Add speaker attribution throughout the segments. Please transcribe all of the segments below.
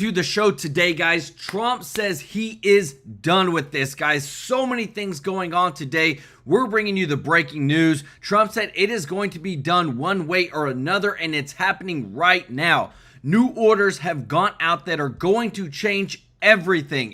Speaker 1: To the show today, guys. Trump says he is done with this, guys. So many things going on today. We're bringing you the breaking news. Trump said it is going to be done one way or another, and it's happening right now. New orders have gone out that are going to change everything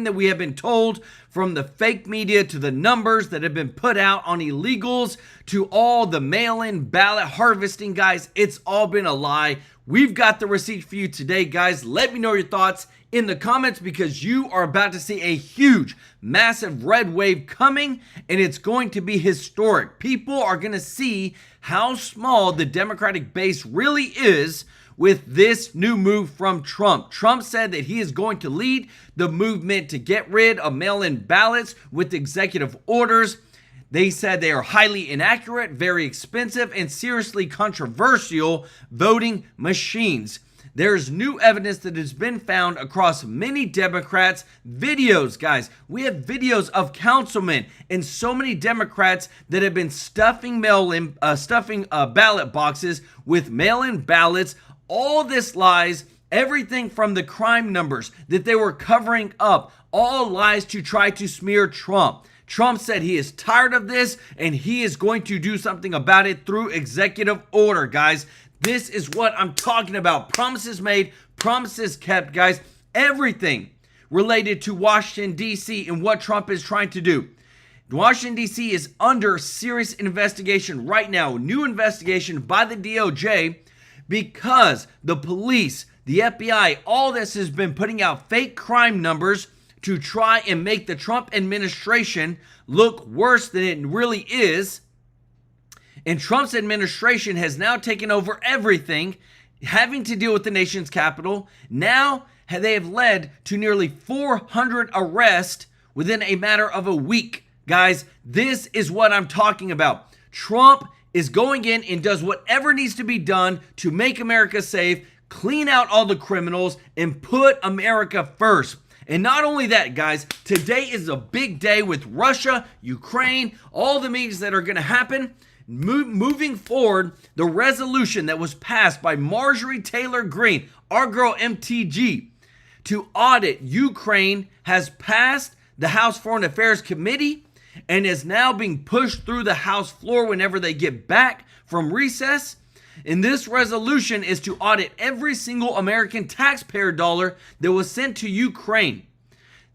Speaker 1: that we have been told, from the fake media to the numbers that have been put out on illegals to all the mail-in ballot harvesting, guys. It's all been a lie. We've got the receipt for you today, guys. Let me know your thoughts in the comments, because you are about to see a huge, massive red wave coming, and it's going to be historic. People are going to see how small the Democratic base really is with this new move from Trump. Trump said that he is going to lead the movement to get rid of mail-in ballots with executive orders. They said they are highly inaccurate, very expensive, and seriously controversial voting machines. There's new evidence that has been found across many Democrats' videos, guys. We have videos of councilmen and so many Democrats that have been stuffing ballot boxes with mail-in ballots. All this lies, everything from the crime numbers that they were covering up, all lies to try to smear Trump. Trump said he is tired of this and he is going to do something about it through executive order, guys. This is what I'm talking about. Promises made, promises kept, guys. Everything related to Washington, D.C. and what Trump is trying to do. Washington, D.C. is under serious investigation right now. New investigation by the DOJ, because the police, the FBI, all this has been putting out fake crime numbers to try and make the Trump administration look worse than it really is. And Trump's administration has now taken over everything having to deal with the nation's capital. Now they have led to nearly 400 arrests within a matter of a week. Guys, this is what I'm talking about. Trump is going in and does whatever needs to be done to make America safe, clean out all the criminals, and put America first. And not only that, guys, today is a big day with Russia, Ukraine, all the meetings that are going to happen. Moving forward, the resolution that was passed by Marjorie Taylor Greene, our girl MTG, to audit Ukraine has passed the House Foreign Affairs Committee and is now being pushed through the House floor whenever they get back from recess. And this resolution is to audit every single American taxpayer dollar that was sent to Ukraine.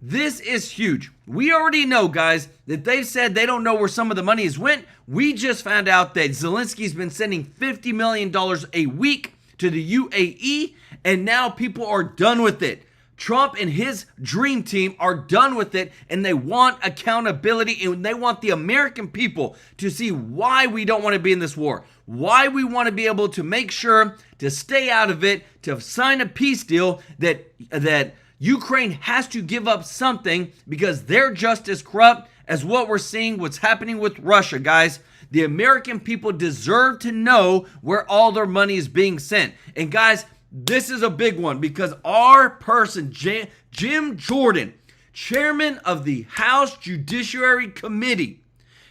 Speaker 1: This is huge. We already know, guys, that they've said they don't know where some of the money has went. We just found out that Zelensky's been sending $50 million a week to the UAE, and now people are done with it. Trump and his dream team are done with it, and they want accountability, and they want the American people to see why we don't want to be in this war, why we want to be able to make sure to stay out of it, to sign a peace deal that Ukraine has to give up something, because they're just as corrupt as what we're seeing, what's happening with Russia, guys. The American people deserve to know where all their money is being sent. And guys, this is a big one, because our person, Jim Jordan, chairman of the House Judiciary Committee,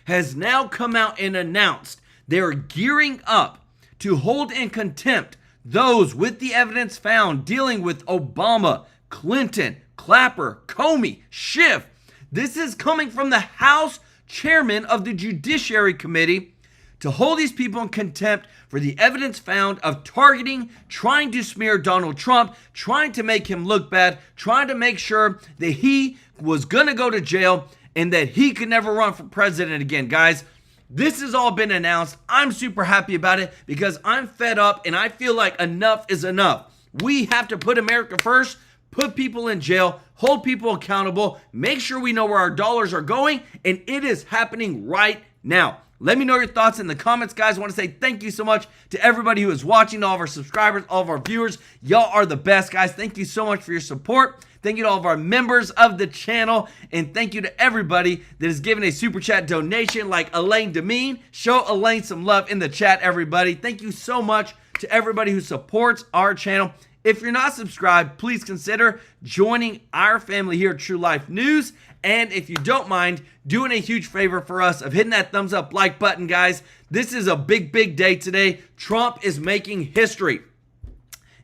Speaker 1: has now come out and announced they're gearing up to hold in contempt those with the evidence found dealing with Obama, Clinton, Clapper, Comey, Schiff. This is coming from the House chairman of the Judiciary Committee, to hold these people in contempt for the evidence found of targeting, trying to smear Donald Trump, trying to make him look bad, trying to make sure that he was going to go to jail and that he could never run for president again. Guys, this has all been announced. I'm super happy about it, because I'm fed up and I feel like enough is enough. We have to put America first, put people in jail, hold people accountable, make sure we know where our dollars are going, and it is happening right now. Let me know your thoughts in the comments, guys. I want to say thank you so much to everybody who is watching, to all of our subscribers, all of our viewers. Y'all are the best, guys. Thank you so much for your support. Thank you to all of our members of the channel. And thank you to everybody that has given a super chat donation, like Elaine Demeen. Show Elaine some love in the chat, everybody. Thank you so much to everybody who supports our channel. If you're not subscribed, please consider joining our family here at TrueLife News. And if you don't mind doing a huge favor for us of hitting that thumbs up like button, guys. This is a big day today. Trump is making history.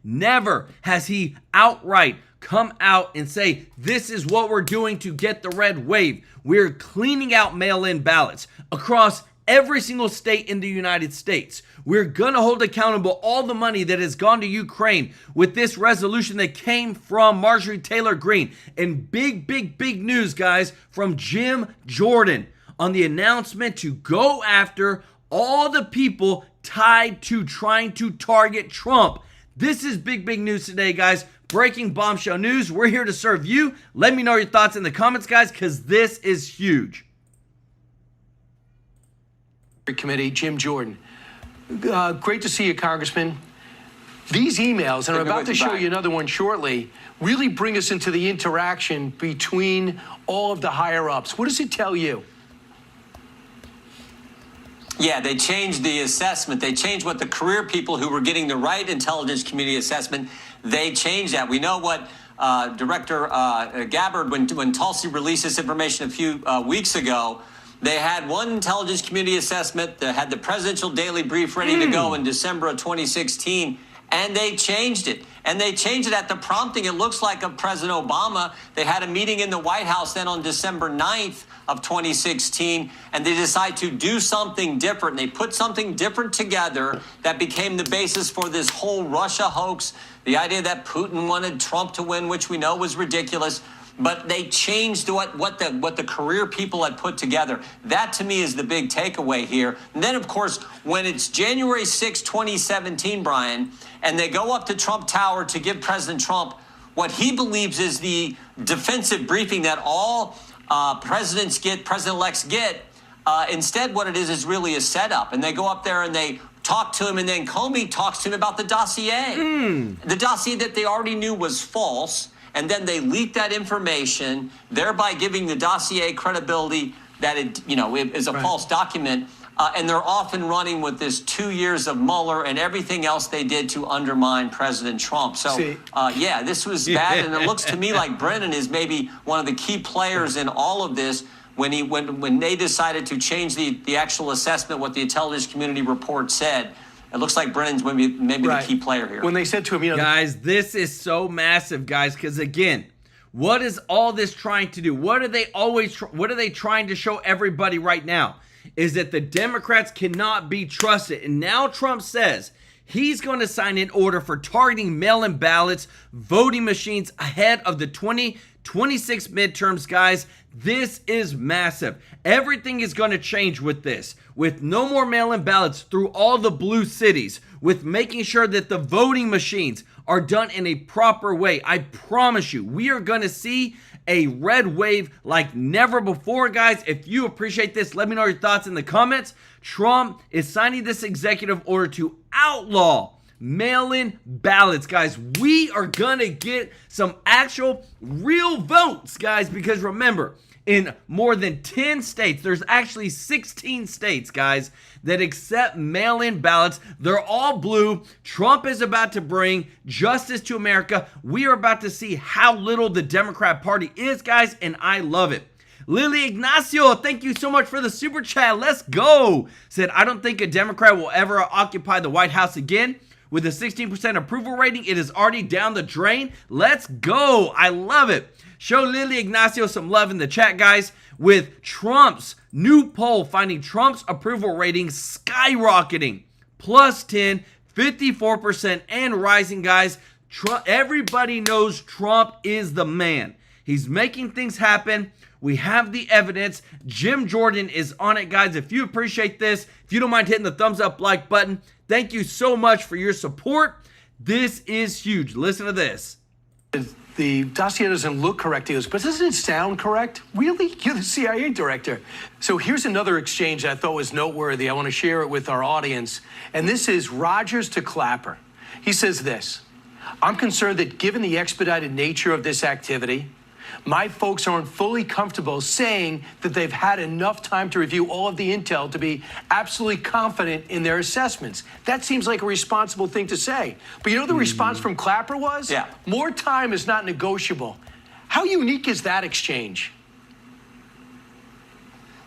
Speaker 1: Never has he outright come out and say, this is what we're doing to get the red wave. We're cleaning out mail-in ballots across every single state in the United States. We're going to hold accountable all the money that has gone to Ukraine with this resolution that came from Marjorie Taylor Greene. And big news, guys, from Jim Jordan on the announcement to go after all the people tied to trying to target Trump. This is big news today, guys. Breaking bombshell news. We're here to serve you. Let me know your thoughts in the comments, guys, because this is huge.
Speaker 2: Committee, Jim Jordan. Great to see you, Congressman. These emails, and I'm about to show you another one shortly, really bring us into the interaction between all of the higher-ups. What does it tell you?
Speaker 3: Yeah, they changed the assessment. They changed what the career people who were getting the right intelligence community assessment, they changed that. We know what Director Gabbard, when Tulsi released this information a few weeks ago, they had one intelligence community assessment that had the presidential daily brief ready to go in December of 2016, and they changed it. And they changed it at the prompting, it looks like, of President Obama. They had a meeting in the White House then on December 9th of 2016, and they decided to do something different. They put something different together that became the basis for this whole Russia hoax, the idea that Putin wanted Trump to win, which we know was ridiculous. But they changed what the career people had put together. That, to me, is the big takeaway here. And then, of course, when it's January 6, 2017, Brian, and they go up to Trump Tower to give President Trump what he believes is the defensive briefing that all presidents get, president-elects get, instead what it is really a setup. And they go up there and they talk to him, and then Comey talks to him about the dossier. The dossier that they already knew was false. And then they leak that information, thereby giving the dossier credibility that it is a false document. And they're often running with this 2 years of Mueller and everything else they did to undermine President Trump. So, yeah, this was bad. And it looks to me like Brennan is maybe one of the key players in all of this when they decided to change the actual assessment, what the intelligence community report said. It looks like Brennan's maybe the key player here.
Speaker 2: When they said to him,
Speaker 1: guys, this is so massive, guys, because again, what is all this trying to do? What are they trying to show everybody right now? Is that the Democrats cannot be trusted. And now Trump says he's going to sign an order for targeting mail-in ballots, voting machines ahead of the 2026 midterms, guys. This is massive. Everything is going to change with this, with no more mail-in ballots through all the blue cities, with making sure that the voting machines are done in a proper way. I promise you, we are going to see a red wave like never before, guys. If you appreciate this, let me know your thoughts in the comments. Trump is signing this executive order to outlaw mail-in ballots, guys. We are gonna get some actual real votes, guys, because remember, in more than 10 states, there's actually 16 states, guys, that accept mail-in ballots. They're all blue. Trump is about to bring justice to America. We are about to see how little the Democrat Party is, guys, and I love it. Lily Ignacio, thank you so much for the super chat. Let's go. Said, I don't think a Democrat will ever occupy the White House again. With a 16% approval rating, it is already down the drain. Let's go. I love it. Show Lily Ignacio some love in the chat, guys. With Trump's new poll finding Trump's approval rating skyrocketing. Plus 10, 54% and rising, guys. Everybody knows Trump is the man. He's making things happen. We have the evidence. Jim Jordan is on it, guys. If you appreciate this, if you don't mind hitting the thumbs up like button, thank you so much for your support. This is huge. Listen to this.
Speaker 2: The dossier doesn't look correct. He goes, but doesn't it sound correct? Really? You're the CIA director. So here's another exchange that I thought was noteworthy. I want to share it with our audience. And this is Rogers to Clapper. He says this: I'm concerned that given the expedited nature of this activity, my folks aren't fully comfortable saying that they've had enough time to review all of the intel to be absolutely confident in their assessments. That seems like a responsible thing to say. But you know the response from Clapper was?
Speaker 3: Yeah.
Speaker 2: More time is not negotiable. How unique is that exchange?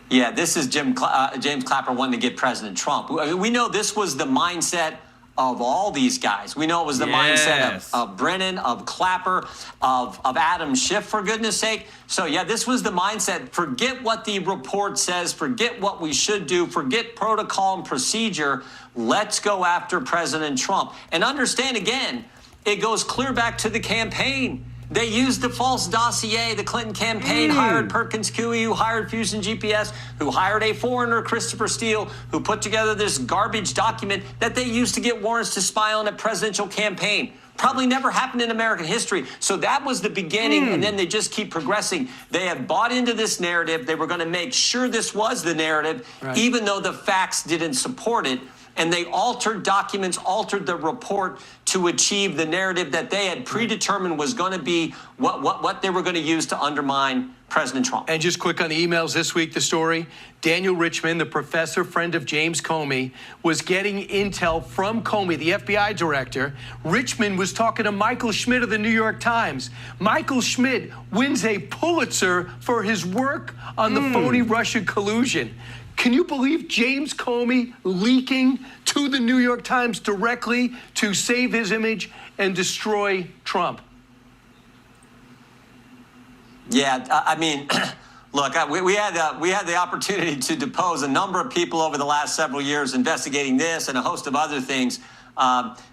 Speaker 3: Yeah, this is James Clapper wanting to get President Trump. We know this was the mindset of all these guys. We know it was the mindset of Brennan, of Clapper, of Adam Schiff, for goodness sake. So, yeah, this was the mindset. Forget what the report says. Forget what we should do. Forget protocol and procedure. Let's go after President Trump. And understand, again, it goes clear back to the campaign. They used the false dossier. The Clinton campaign hired Perkins Coie, who hired Fusion GPS, who hired a foreigner, Christopher Steele, who put together this garbage document that they used to get warrants to spy on a presidential campaign. Probably never happened in American history. So that was the beginning, and then they just keep progressing. They have bought into this narrative. They were going to make sure this was the narrative, even though the facts didn't support it. And they altered documents, altered the report to achieve the narrative that they had predetermined was going to be what they were going to use to undermine President Trump.
Speaker 2: And just quick on the emails this week, the story. Daniel Richmond, the professor, friend of James Comey, was getting intel from Comey, the FBI director. Richmond was talking to Michael Schmidt of the New York Times. Michael Schmidt wins a Pulitzer for his work on the phony Russian collusion. Can you believe James Comey leaking to the New York Times directly to save his image and destroy Trump?
Speaker 3: Yeah, I mean, look, we had the opportunity to depose a number of people over the last several years investigating this and a host of other things.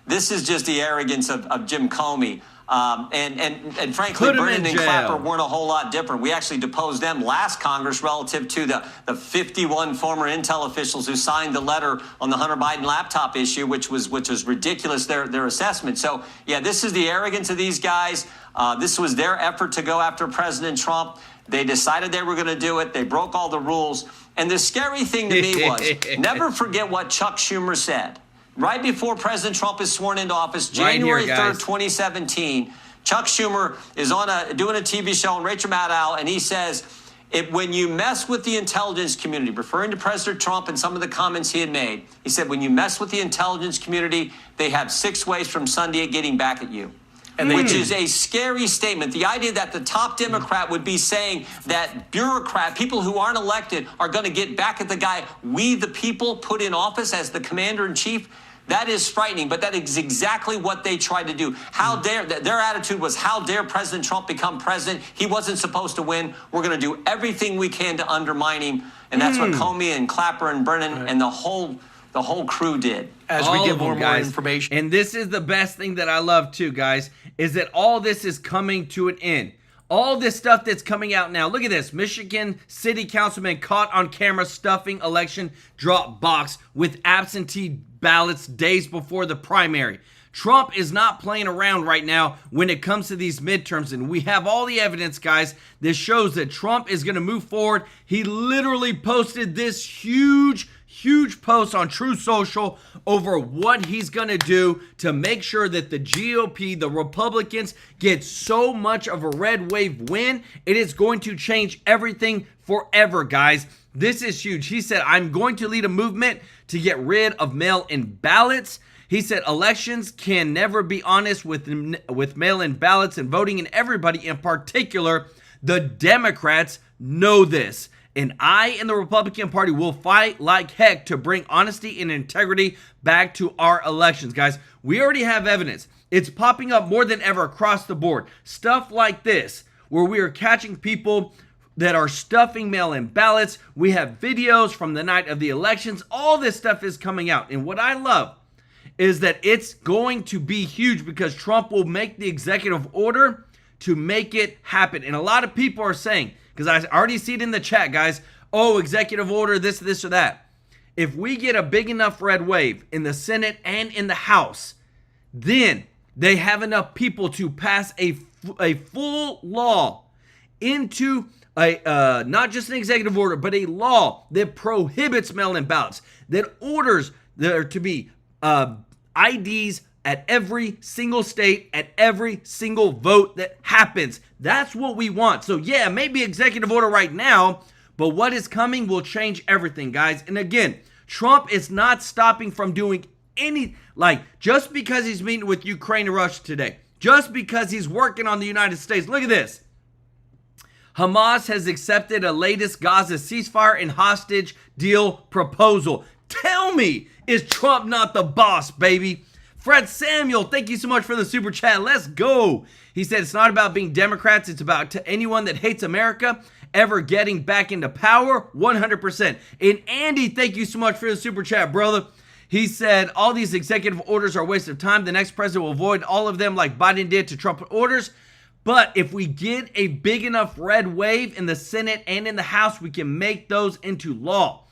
Speaker 3: This is just the arrogance of Jim Comey. And frankly, Brennan and Clapper weren't a whole lot different. We actually deposed them last Congress relative to the 51 former intel officials who signed the letter on the Hunter Biden laptop issue, which was ridiculous, their assessment. So, yeah, this is the arrogance of these guys. This was their effort to go after President Trump. They decided they were going to do it. They broke all the rules. And the scary thing to me was, never forget what Chuck Schumer said. Right before President Trump is sworn into office, January 3rd, 2017, Chuck Schumer is doing a TV show on Rachel Maddow, and he says, when you mess with the intelligence community, referring to President Trump and some of the comments he had made, he said, when you mess with the intelligence community, they have 6 ways from Sunday at getting back at you. Which is a scary statement. The idea that the top Democrat would be saying that people who aren't elected, are going to get back at the guy we, the people, put in office as the commander-in-chief, that is frightening, but that is exactly what they tried to do. How dare, their attitude was, how dare President Trump become president? He wasn't supposed to win. We're going to do everything we can to undermine him. And that's what Comey and Clapper and Brennan and the whole crew did.
Speaker 2: As we get more information.
Speaker 1: And this is the best thing that I love too, guys, is that all this is coming to an end. All this stuff that's coming out now. Look at this. Michigan city councilman caught on camera stuffing election drop box with absentee ballots days before the primary. Trump is not playing around right now when it comes to these midterms, and we have all the evidence, guys. This shows that Trump is going to move forward. He literally posted this huge post on True Social over what he's going to do to make sure that the GOP, the Republicans, get so much of a red wave win. It is going to change everything forever, guys. This is huge. He said, I'm going to lead a movement to get rid of mail-in ballots. He said elections can never be honest with mail-in ballots and voting, and everybody, in particular, the Democrats, know this. And I and the Republican Party will fight like heck to bring honesty and integrity back to our elections. Guys, we already have evidence. It's popping up more than ever across the board. Stuff like this, where we are catching people that are stuffing mail-in ballots. We have videos from the night of the elections. All this stuff is coming out. And what I love is that it's going to be huge because Trump will make the executive order to make it happen. And a lot of people are saying, because I already see it in the chat, guys, oh, executive order, this or that. If we get a big enough red wave in the Senate and in the House, then they have enough people to pass a full law into not just an executive order, but a law that prohibits mail-in ballots, that orders there to be IDs at every single state, at every single vote that happens. That's what we want. So yeah, maybe executive order right now, but what is coming will change everything, guys. And again, Trump is not stopping from doing just because he's meeting with Ukraine and Russia today, just because he's working on the United States. Look at this. Hamas has accepted a latest Gaza ceasefire and hostage deal proposal. Tell me, is Trump not the boss, baby? Fred Samuel, thank you so much for the super chat. Let's go. He said it's not about being Democrats. It's about to anyone that hates America ever getting back into power. 100%. And Andy, thank you so much for the super chat, brother. He said all these executive orders are a waste of time. The next president will avoid all of them like Biden did to Trump orders. But if we get a big enough red wave in the Senate and in the House, we can make those into law.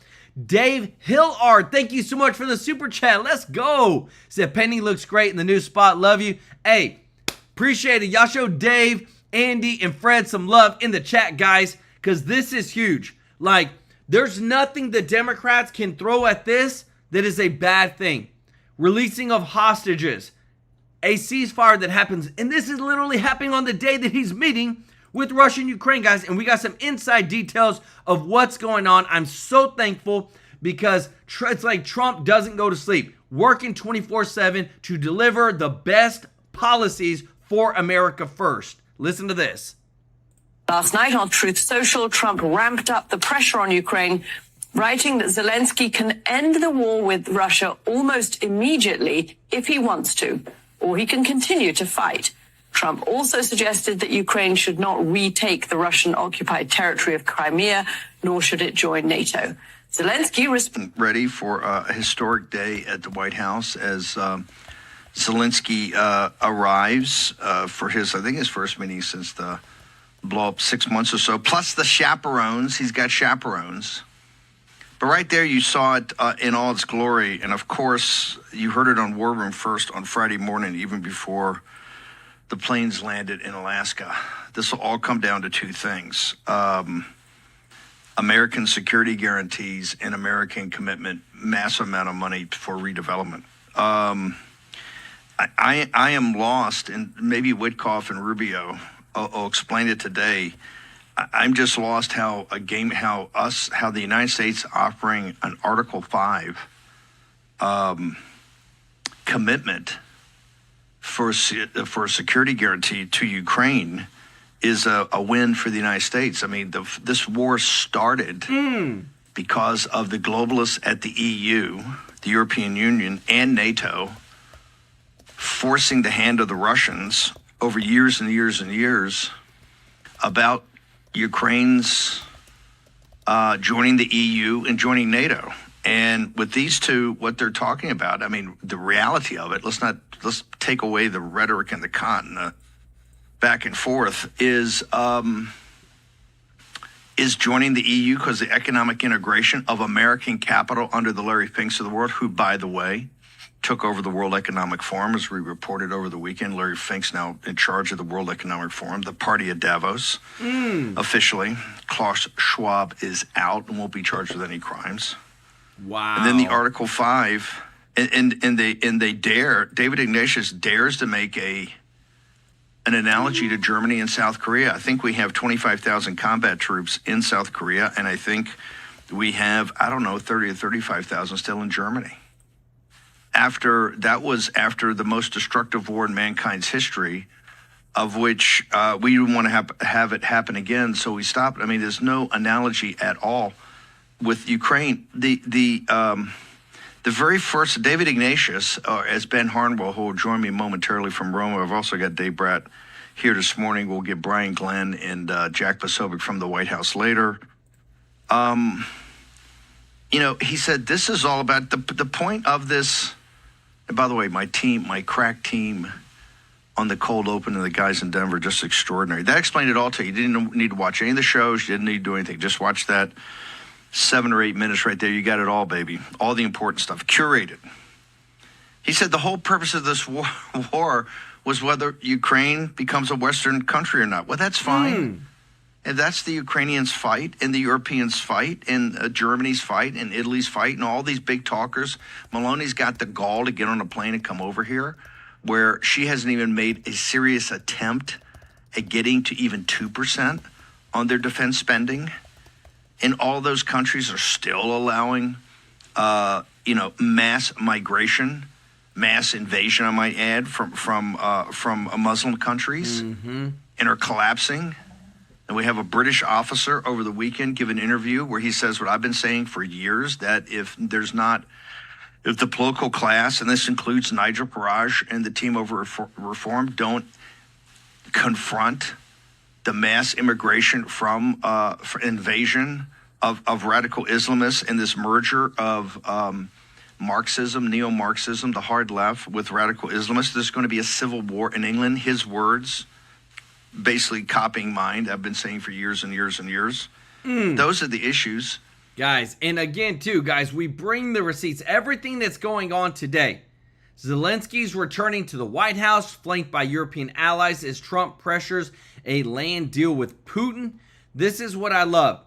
Speaker 1: Dave Hillard, thank you so much for the super chat. Let's go. Said Penny looks great in the new spot. Love you. Hey, appreciate it. Y'all show Dave, Andy, and Fred some love in the chat, guys, because this is huge. Like, there's nothing the Democrats can throw at this that is a bad thing. Releasing of hostages, a ceasefire that happens, and this is literally happening on the day that he's meeting with Russia and Ukraine, guys, and we got some inside details of what's going on. I'm so thankful because it's like Trump doesn't go to sleep, working 24/7 to deliver the best policies for America first. Listen to this.
Speaker 4: Last night on Truth Social, Trump ramped up the pressure on Ukraine, writing that Zelensky can end the war with Russia almost immediately if he wants to, or he can continue to fight. Trump also suggested that Ukraine should not retake the Russian-occupied territory of Crimea, nor should it join NATO. Zelensky
Speaker 5: ready for a historic day at the White House as Zelensky arrives for his first meeting since the blow-up 6 months or so, plus the chaperones. He's got chaperones. But right there, you saw it in all its glory. And, of course, you heard it on War Room First on Friday morning, even before the planes landed in Alaska. This will all come down to two things. American security guarantees and American commitment, massive amount of money for redevelopment. I am lost, and maybe Witkoff and Rubio will explain it today. I'm just lost how the United States offering an Article 5 commitment for a security guarantee to Ukraine is a win for the United States. I mean, this war started because of the globalists at the EU, the European Union, and NATO forcing the hand of the Russians over years and years and years about Ukraine's joining the EU and joining NATO. And with these two, what they're talking about, I mean, the reality of it, let's take away the rhetoric and the cant and the back and forth, is joining the EU because the economic integration of American capital under the Larry Finks of the world, who, by the way, took over the World Economic Forum, as we reported over the weekend. Larry Fink's now in charge of the World Economic Forum, the party of Davos, officially. Klaus Schwab is out and won't be charged with any crimes.
Speaker 1: Wow.
Speaker 5: And then the Article 5, and they dare, David Ignatius dares to make an analogy to Germany and South Korea. I think we have 25,000 combat troops in South Korea, and I think we have, 30 or 35,000 still in Germany. After the most destructive war in mankind's history, of which we didn't want to have it happen again, so we stopped. I mean, there's no analogy at all with Ukraine. The very first, David Ignatius, as Ben Harnwell, who will join me momentarily from Rome. I've also got Dave Bratt here this morning. We'll get Brian Glenn and Jack Posobiec from the White House later. He said this is all about the point of this. And by the way, my crack team on the cold open and the guys in Denver, just extraordinary. That explained it all to you. You didn't need to watch any of the shows. You didn't need to do anything. Just watch that 7 or 8 minutes right there. You got it all, baby. All the important stuff, curated. He said the whole purpose of this war was whether Ukraine becomes a Western country or not. Well, that's fine. And that's the Ukrainians' fight, and the Europeans' fight, and Germany's fight, and Italy's fight, and all these big talkers. Meloni's got the gall to get on a plane and come over here, where she hasn't even made a serious attempt at getting to even 2% on their defense spending. And all those countries are still allowing, mass migration, mass invasion, I might add, from Muslim countries, and are collapsing. And we have a British officer over the weekend give an interview where he says what I've been saying for years, that if there's not if the political class, and this includes Nigel Farage and the team over reform, don't confront the mass immigration from invasion of radical Islamists and this merger of Marxism, neo-Marxism, the hard left with radical Islamists, there's going to be a civil war in England. His words, basically copying mine, I've been saying for years and years and years. Those are the issues.
Speaker 1: Guys, and again, too, guys, we bring the receipts, everything that's going on today. Zelensky's returning to the White House, flanked by European allies as Trump pressures a land deal with Putin. This is what I love,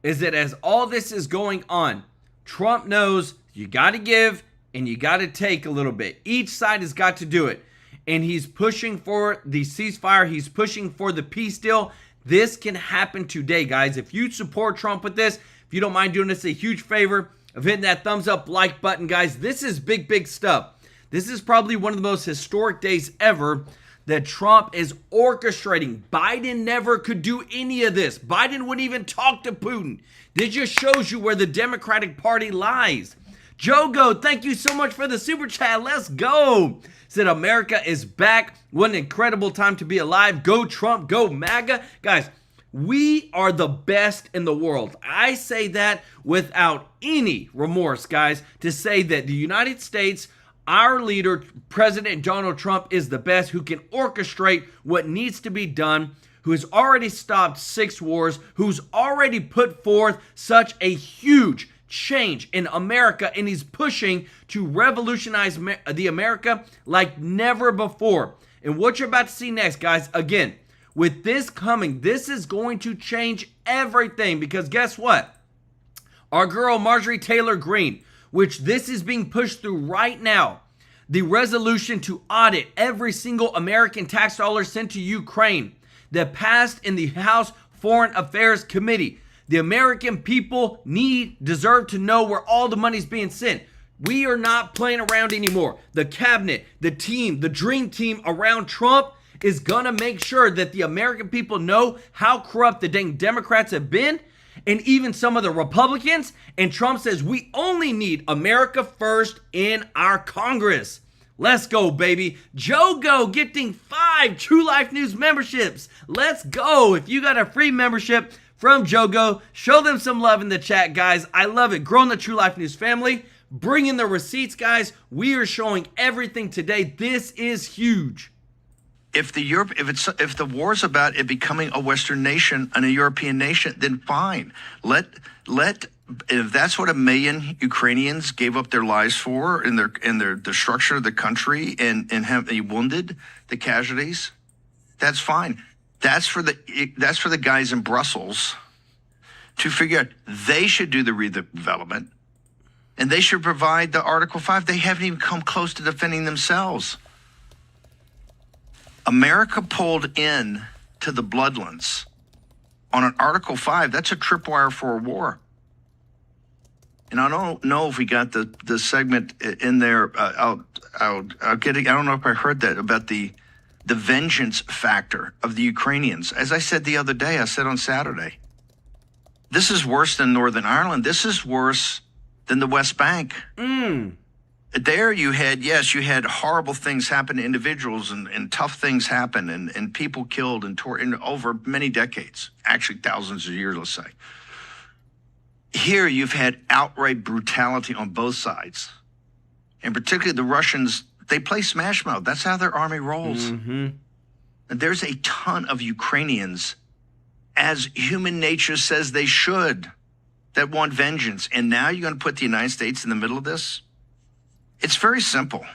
Speaker 1: is that as all this is going on, Trump knows you got to give and you got to take a little bit. Each side has got to do it. And he's pushing for the ceasefire. He's pushing for the peace deal. This can happen today, guys. If you support Trump with this, if you don't mind doing us a huge favor of hitting that thumbs up like button, guys, this is big, big stuff. This is probably one of the most historic days ever that Trump is orchestrating. Biden never could do any of this. Biden wouldn't even talk to Putin. This just shows you where the Democratic Party lies. Jogo, thank you so much for the super chat. Let's go. Said America is back. What an incredible time to be alive. Go Trump, go MAGA. Guys, we are the best in the world. I say that without any remorse, guys, to say that the United States, our leader, President Donald Trump, is the best, who can orchestrate what needs to be done, who has already stopped 6 wars, who's already put forth such a huge change in America, and he's pushing to revolutionize the America like never before. And what you're about to see next, guys, again, with this coming, this is going to change everything, because guess what? Our girl Marjorie Taylor Greene, which this is being pushed through right now, the resolution to audit every single American tax dollar sent to Ukraine that passed in the House Foreign Affairs Committee. The American people deserve to know where all the money's being sent. We are not playing around anymore. The cabinet, the team, the dream team around Trump is gonna make sure that the American people know how corrupt the dang Democrats have been, and even some of the Republicans. And Trump says we only need America first in our Congress. Let's go, baby. Jogo getting 5 TrueLife News memberships. Let's go. If you got a free membership from Jogo, show them some love in the chat, guys. I love it. Growing the TrueLife News family. Bring in the receipts, guys. We are showing everything today. This is huge.
Speaker 5: If the war's about it becoming a Western nation and a European nation, then fine. If that's what 1 million Ukrainians gave up their lives for in their destruction of the country and have they wounded the casualties, that's fine. That's for the guys in Brussels to figure out. They should do the redevelopment, and they should provide the Article 5. They haven't even come close to defending themselves. America pulled in to the Bloodlands on an Article 5. That's a tripwire for a war. And I don't know if we got the segment in there. I'll get it. I don't know if I heard that about the vengeance factor of the Ukrainians. As I said the other day, I said on Saturday, this is worse than Northern Ireland. This is worse than the West Bank. There you had horrible things happen to individuals and tough things happen and people killed and over many decades, actually thousands of years, let's say. Here you've had outright brutality on both sides. And particularly the Russians, they play smash mouth. That's how their army rolls. And there's a ton of Ukrainians, as human nature says they should, that want vengeance. And now you're going to put the United States in the middle of this? It's very simple.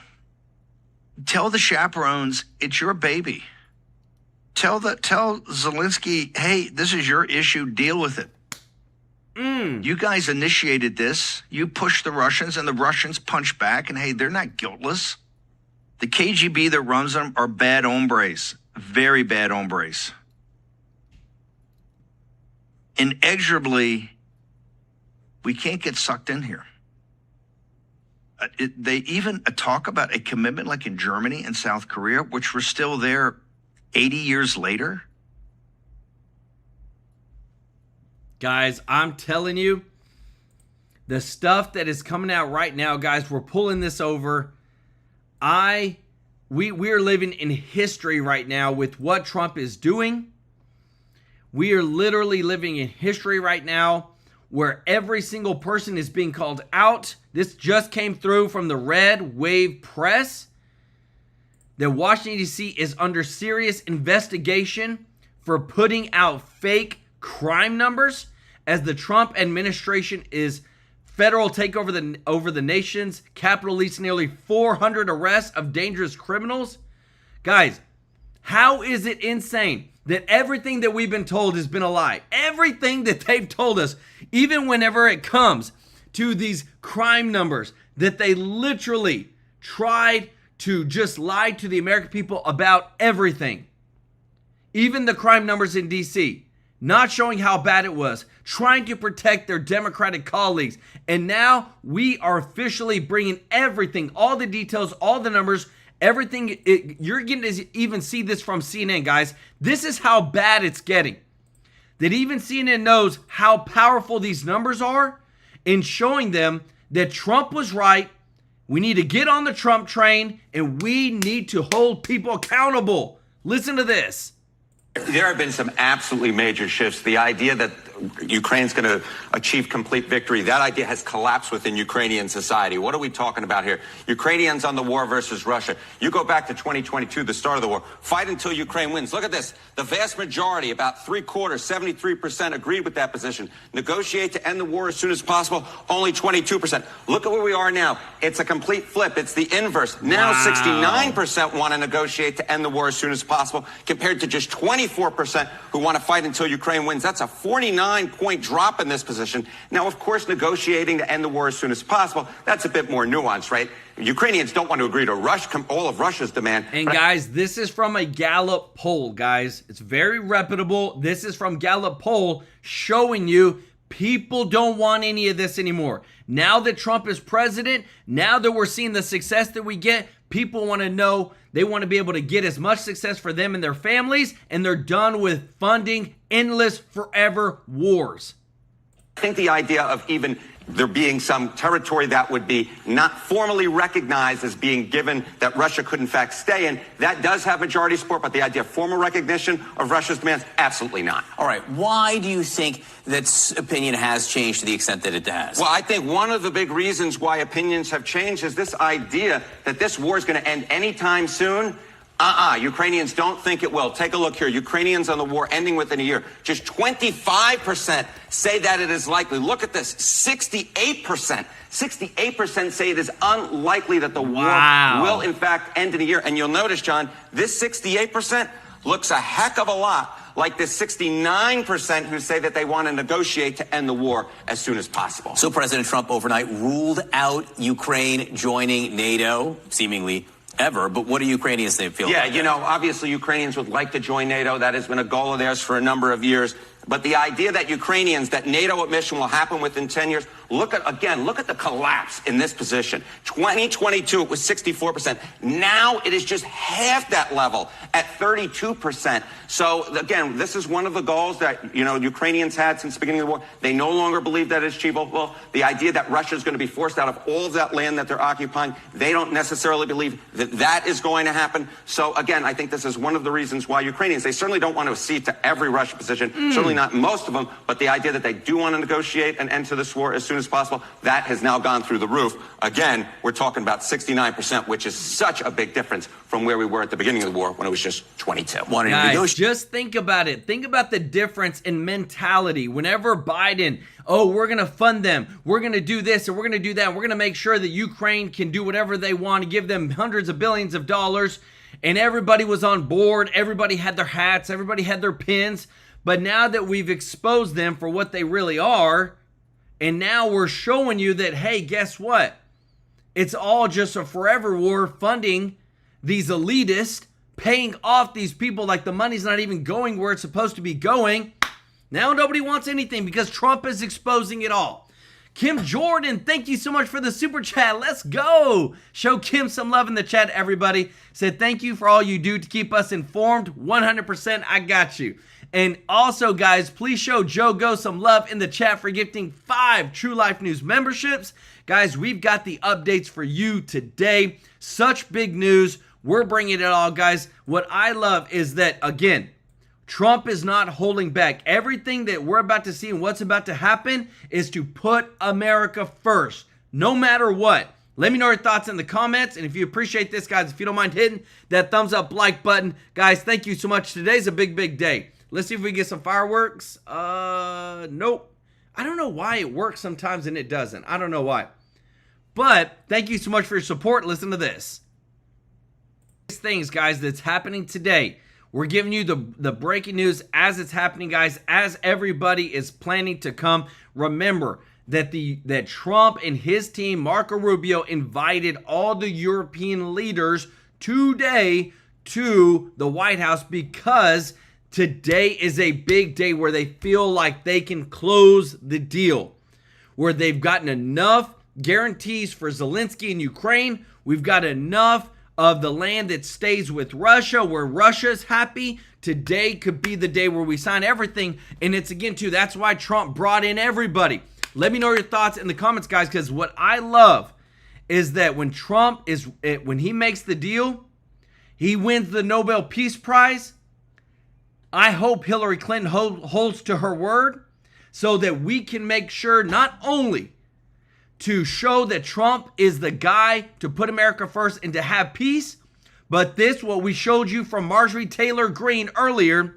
Speaker 5: Tell the chaperones it's your baby. Tell Zelensky, hey, this is your issue. Deal with it. You guys initiated this. You pushed the Russians, and the Russians punched back. And hey, they're not guiltless. The KGB that runs them are bad hombres, very bad hombres. Inexorably, we can't get sucked in here. They even talk about a commitment like in Germany and South Korea, which were still there 80 years later.
Speaker 1: Guys, I'm telling you, the stuff that is coming out right now, guys, we're pulling this over. We are living in history right now with what Trump is doing. We are literally living in history right now where every single person is being called out. This just came through from the Red Wave Press. That Washington, D.C. is under serious investigation for putting out fake crime numbers as the Trump administration is federal takeover over the nation's capital leads nearly 400 arrests of dangerous criminals. Guys, how is it insane that everything that we've been told has been a lie? Everything that they've told us, even whenever it comes to these crime numbers, that they literally tried to just lie to the American people about everything. Even the crime numbers in D.C., not showing how bad it was, trying to protect their Democratic colleagues. And now we are officially bringing everything, all the details, all the numbers, everything. You're getting to even see this from CNN, guys. This is how bad it's getting. That even CNN knows how powerful these numbers are in showing them that Trump was right. We need to get on the Trump train and we need to hold people accountable. Listen to this.
Speaker 6: There have been some absolutely major shifts. The idea that Ukraine's going to achieve complete victory, that idea has collapsed within Ukrainian society. What are we talking about here? Ukrainians on the war versus Russia. You go back to 2022, the start of the war. Fight until Ukraine wins. Look at this. The vast majority, about 3/4, 73% agreed with that position. Negotiate to end the war as soon as possible, only 22%. Look at where we are now. It's a complete flip. It's the inverse. Now 69% want to negotiate to end the war as soon as possible, compared to just 24% who want to fight until Ukraine wins. That's a 49-point drop in this position. Now, of course, negotiating to end the war as soon as possible, that's a bit more nuanced, right? Ukrainians don't want to agree to all of Russia's demand.
Speaker 1: And guys, this is from a Gallup poll, guys. It's very reputable. This is from Gallup poll showing you people don't want any of this anymore. Now that Trump is president, now that we're seeing the success that we get, people want to know, they want to be able to get as much success for them and their families, and they're done with funding endless forever wars.
Speaker 6: I think the idea of even there being some territory that would be not formally recognized as being given that Russia could in fact stay in, that does have majority support, but the idea of formal recognition of Russia's demands, absolutely not.
Speaker 7: All right. Why do you think that opinion has changed to the extent that it has?
Speaker 6: Well, I think one of the big reasons why opinions have changed is this idea that this war is going to end anytime soon. Ukrainians don't think it will. Take a look here. Ukrainians on the war ending within a year. Just 25% say that it is likely. Look at this. 68%. 68% say it is unlikely that the war will in fact end in a year. And you'll notice, John, this 68% looks a heck of a lot like the 69% who say that they want to negotiate to end the war as soon as possible.
Speaker 7: So President Trump overnight ruled out Ukraine joining NATO, seemingly ever, but what do Ukrainians feel?
Speaker 6: Yeah, you know, obviously Ukrainians would like to join NATO. That has been a goal of theirs for a number of years. But the idea that that NATO admission will happen within 10 years, look at the collapse in this position. 2022, it was 64%. Now it is just half that level at 32%. So again, this is one of the goals that, Ukrainians had since the beginning of the war. They no longer believe that it's achievable. Well, the idea that Russia is going to be forced out of all of that land that they're occupying, they don't necessarily believe that that is going to happen. So again, I think this is one of the reasons why Ukrainians, they certainly don't want to accede to every Russian position. Certainly not most of them, but the idea that they do want to negotiate an end to this war as soon as possible, that has now gone through the roof. Again, we're talking about 69%, which is such a big difference from where we were at the beginning of the war when it was just 22.
Speaker 1: Guys, just think about it. Think about the difference in mentality. Whenever Biden, we're going to fund them, we're going to do this, and we're going to do that, we're going to make sure that Ukraine can do whatever they want, to give them hundreds of billions of dollars, and everybody was on board, everybody had their hats, everybody had their pins. But now that we've exposed them for what they really are, and now we're showing you that, hey, guess what? It's all just a forever war funding these elitists, paying off these people like the money's not even going where it's supposed to be going. Now nobody wants anything because Trump is exposing it all. Kim Jordan, thank you so much for the super chat. Let's go. Show Kim some love in the chat, everybody. Said thank you for all you do to keep us informed. 100%, I got you. And also, guys, please show Joe Go some love in the chat for gifting 5 True Life News memberships. Guys, we've got the updates for you today. Such big news. We're bringing it all, guys. What I love is that, again, Trump is not holding back. Everything that we're about to see and what's about to happen is to put America first, no matter what. Let me know your thoughts in the comments. And if you appreciate this, guys, if you don't mind hitting that thumbs up like button. Guys, thank you so much. Today's a big, big day. Let's see if we get some fireworks. Nope. I don't know why it works sometimes and it doesn't. I don't know why. But thank you so much for your support. Listen to this. Things, guys, that's happening today. We're giving you the breaking news as it's happening, guys, as everybody is planning to come. Remember that that Trump and his team, Marco Rubio, invited all the European leaders today to the White House because today is a big day where they feel like they can close the deal, where they've gotten enough guarantees for Zelensky in Ukraine. We've got enough of the land that stays with Russia, where Russia's happy. Today could be the day where we sign everything. And it's again, too, that's why Trump brought in everybody. Let me know your thoughts in the comments, guys, because what I love is that when Trump when he makes the deal, he wins the Nobel Peace Prize. I hope Hillary Clinton holds to her word so that we can make sure not only to show that Trump is the guy to put America first and to have peace, but what we showed you from Marjorie Taylor Greene earlier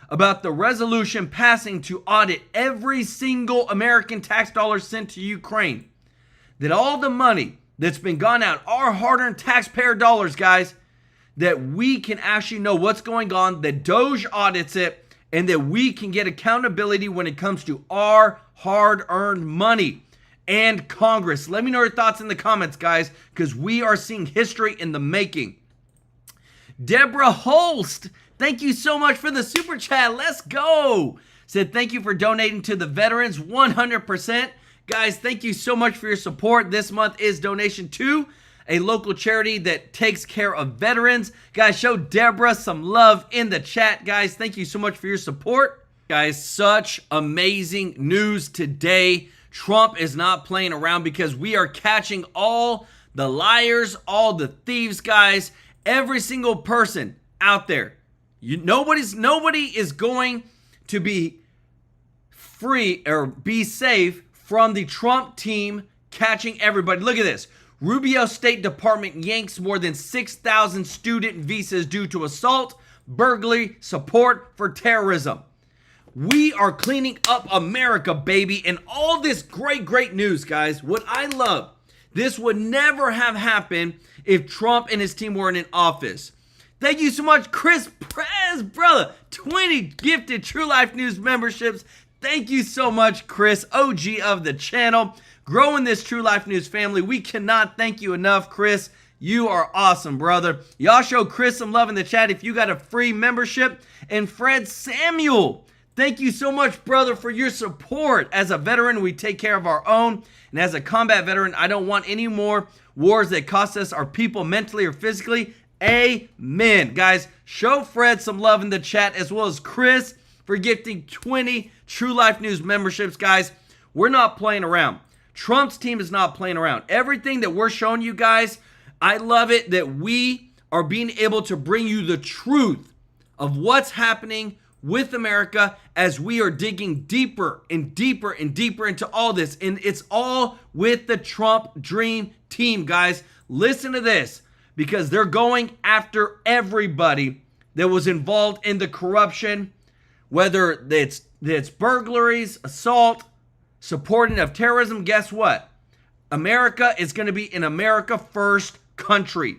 Speaker 1: about the resolution passing to audit every single American tax dollar sent to Ukraine, that all the money that's been gone out, our hard-earned taxpayer dollars, guys, that we can actually know what's going on, that DOGE audits it, and that we can get accountability when it comes to our hard-earned money. And Congress. Let me know your thoughts in the comments, guys, because we are seeing history in the making. Deborah Holst, thank you so much for the super chat. Let's go. Said thank you for donating to the veterans 100%. Guys, thank you so much for your support. This month is donation to a local charity that takes care of veterans. Guys, show Deborah some love in the chat. Guys, thank you so much for your support. Guys, such amazing news today. Trump is not playing around because we are catching all the liars, all the thieves, guys. Every single person out there. Nobody is going to be free or be safe from the Trump team catching everybody. Look at this. Rubio State Department yanks more than 6,000 student visas due to assault, burglary, support for terrorism. We are cleaning up America, baby, and all this great news, guys. What I love, this would never have happened if Trump and his team weren't in office. Thank you so much, Chris Prez, brother. 20 gifted True Life News memberships. Thank you so much, Chris, OG of the channel. Growing this True Life News family. We cannot thank you enough, Chris. You are awesome, brother. Y'all show Chris some love in the chat if you got a free membership. And Fred Samuel, thank you so much, brother, for your support. As a veteran, we take care of our own. And as a combat veteran, I don't want any more wars that cost us our people mentally or physically. Amen. Guys, show Fred some love in the chat, as well as Chris for gifting 20 True Life News memberships. Guys, we're not playing around. Trump's team is not playing around. Everything that we're showing you guys, I love it that we are being able to bring you the truth of what's happening with America as we are digging deeper and deeper and deeper into all this. And it's all with the Trump Dream Team, guys. Listen to this, because they're going after everybody that was involved in the corruption, whether it's burglaries, assault, supporting of terrorism. Guess what? America is going to be an America first country.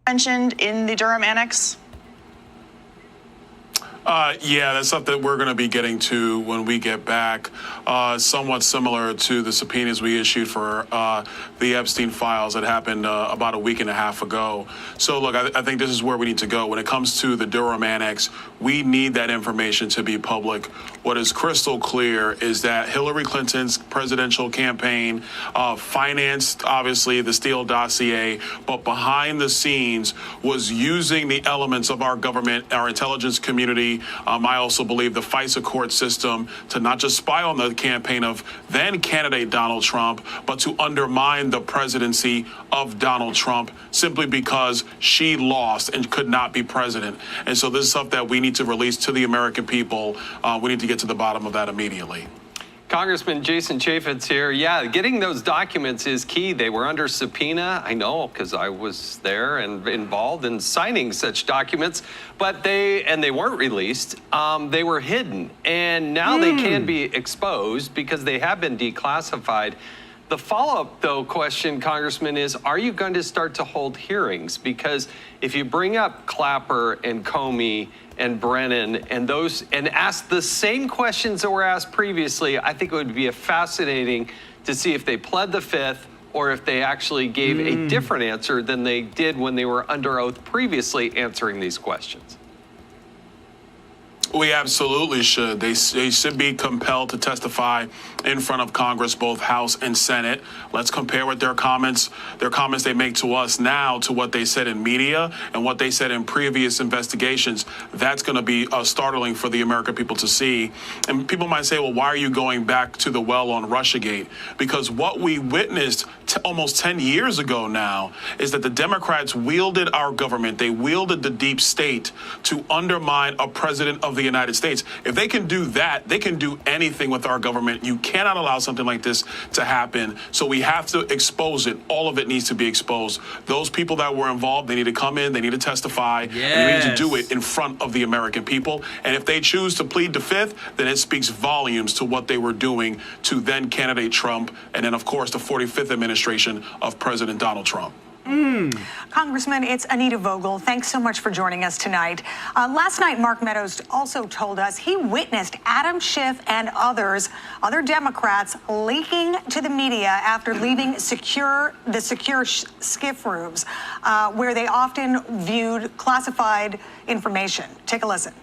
Speaker 8: Mentioned in the Durham Annex?
Speaker 9: Yeah, that's something we're going to be getting to when we get back. Somewhat similar to the subpoenas we issued for the Epstein files that happened about a week and a half ago. So, look, I think this is where we need to go. When it comes to the Durham Annex, we need that information to be public. What is crystal clear is that Hillary Clinton's presidential campaign financed, obviously, the Steele dossier, but behind the scenes was using the elements of our government, our intelligence community, immediately. I also believe the FISA court system to not just spy on the campaign of then candidate Donald Trump, but to undermine the presidency of Donald Trump simply because she lost and could not be president. And so this is stuff that we need to release to the American people. We need to get to the bottom of that immediately.
Speaker 10: Congressman Jason Chaffetz here. Yeah, getting those documents is key. They were under subpoena. I know because I was there and involved in signing such documents, but they weren't released. They were hidden, and now they can be exposed because they have been declassified. The follow-up, though, question, Congressman, is are you going to start to hold hearings? Because if you bring up Clapper and Comey and Brennan and ask the same questions that were asked previously, I think it would be fascinating to see if they pled the fifth or if they actually gave a different answer than they did when they were under oath previously answering these questions.
Speaker 9: We absolutely should. They should be compelled to testify in front of Congress, both House and Senate. Let's compare what their comments they make to us now to what they said in media and what they said in previous investigations. That's going to be startling for the American people to see. And people might say, well, why are you going back to the well on Russiagate? Because what we witnessed almost 10 years ago now is that the Democrats wielded our government. They wielded the deep state to undermine a president of the United States. If they can do that, they can do anything with our government. You cannot allow something like this to happen. So we have to expose it. All of it needs to be exposed. Those people that were involved, they need to come in, they need to testify, and they need to do it in front of the American people. And if they choose to plead the fifth, then it speaks volumes to what they were doing to then candidate Trump and then, of course, the 45th administration of President Donald Trump.
Speaker 11: Congressman, it's Anita Vogel. Thanks so much for joining us tonight. Last night, Mark Meadows also told us he witnessed Adam Schiff and other Democrats leaking to the media after leaving the secure SCIF rooms, where they often viewed classified information. Take a listen.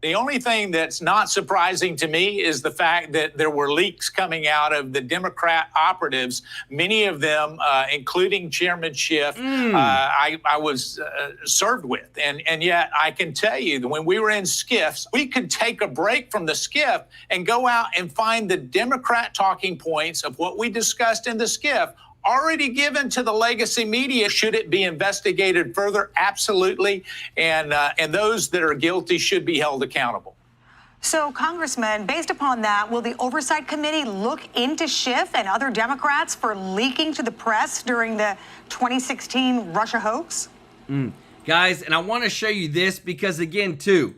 Speaker 12: The only thing that's not surprising to me is the fact that there were leaks coming out of the Democrat operatives, many of them, including Chairman Schiff, I was served with. And yet I can tell you that when we were in SCIFs, we could take a break from the SCIF and go out and find the Democrat talking points of what we discussed in the SCIF already given to the legacy media. Should it be investigated further? Absolutely. And those that are guilty should be held accountable.
Speaker 11: So, Congressman, based upon that, will the Oversight Committee look into Schiff and other Democrats for leaking to the press during the 2016 Russia hoax?
Speaker 1: Guys, and I want to show you this because, again, too,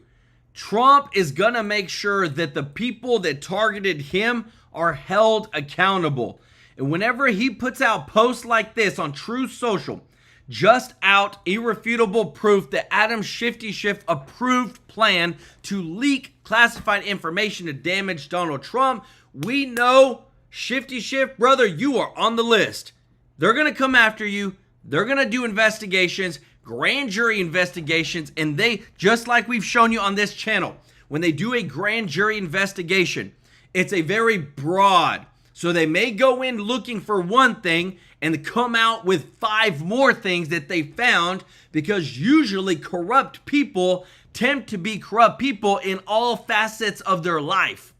Speaker 1: Trump is going to make sure that the people that targeted him are held accountable. And whenever he puts out posts like this on True Social, just out irrefutable proof that Adam Shifty Schiff approved plan to leak classified information to damage Donald Trump, we know, Shifty Schiff, brother, you are on the list. They're going to come after you. They're going to do investigations, grand jury investigations, and they, just like we've shown you on this channel, when they do a grand jury investigation, it's a very broad. So they may go in looking for one thing and come out with 5 more things that they found, because usually corrupt people tend to be corrupt people in all facets of their life.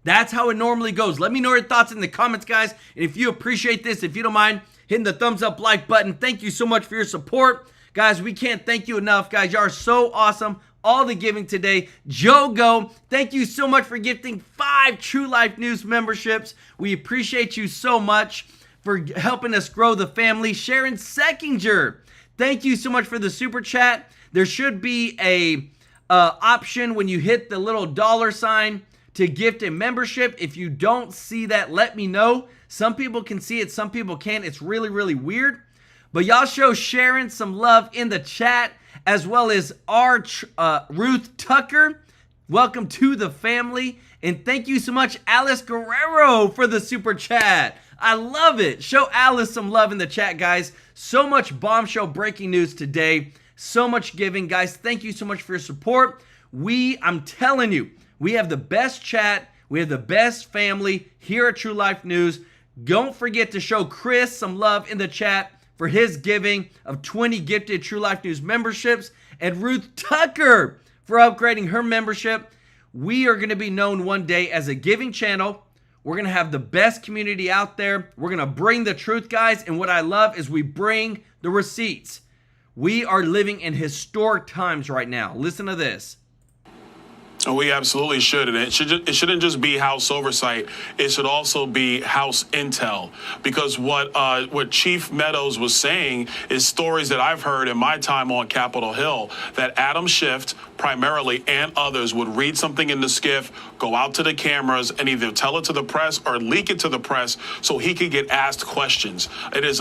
Speaker 1: That's how it normally goes. Let me know your thoughts in the comments, guys. And if you appreciate this, if you don't mind hitting the thumbs up like button, thank you so much for your support. Guys, we can't thank you enough, guys. You are so awesome. All the giving today. Joe Go, thank you so much for gifting 5 TrueLife News memberships. We appreciate you so much for helping us grow the family. Sharon Seckinger, thank you so much for the super chat. There should be a option when you hit the little $sign to gift a membership. If you don't see that, let me know. Some people can see it, some people can't. It's really, really weird. But y'all show Sharon some love in the chat, as well as our Ruth Tucker. Welcome to the family. And thank you so much, Alice Guerrero, for the super chat. I love it. Show Alice some love in the chat, guys. So much bombshell breaking news today. So much giving, guys. Thank you so much for your support. I'm telling you, we have the best chat. We have the best family here at True Life News. Don't forget to show Chris some love in the chat for his giving of 20 gifted True Life News memberships, and Ruth Tucker for upgrading her membership. We are going to be known one day as a giving channel. We're going to have the best community out there. We're going to bring the truth, guys. And what I love is we bring the receipts. We are living in historic times right now. Listen to this.
Speaker 9: We absolutely should, and it shouldn't just be House oversight. It should also be House intel, because what Chief Meadows was saying is stories that I've heard in my time on Capitol Hill, that Adam Schiff primarily and others would read something in the skiff, go out to the cameras, and either tell it to the press or leak it to the press so he could get asked questions. It is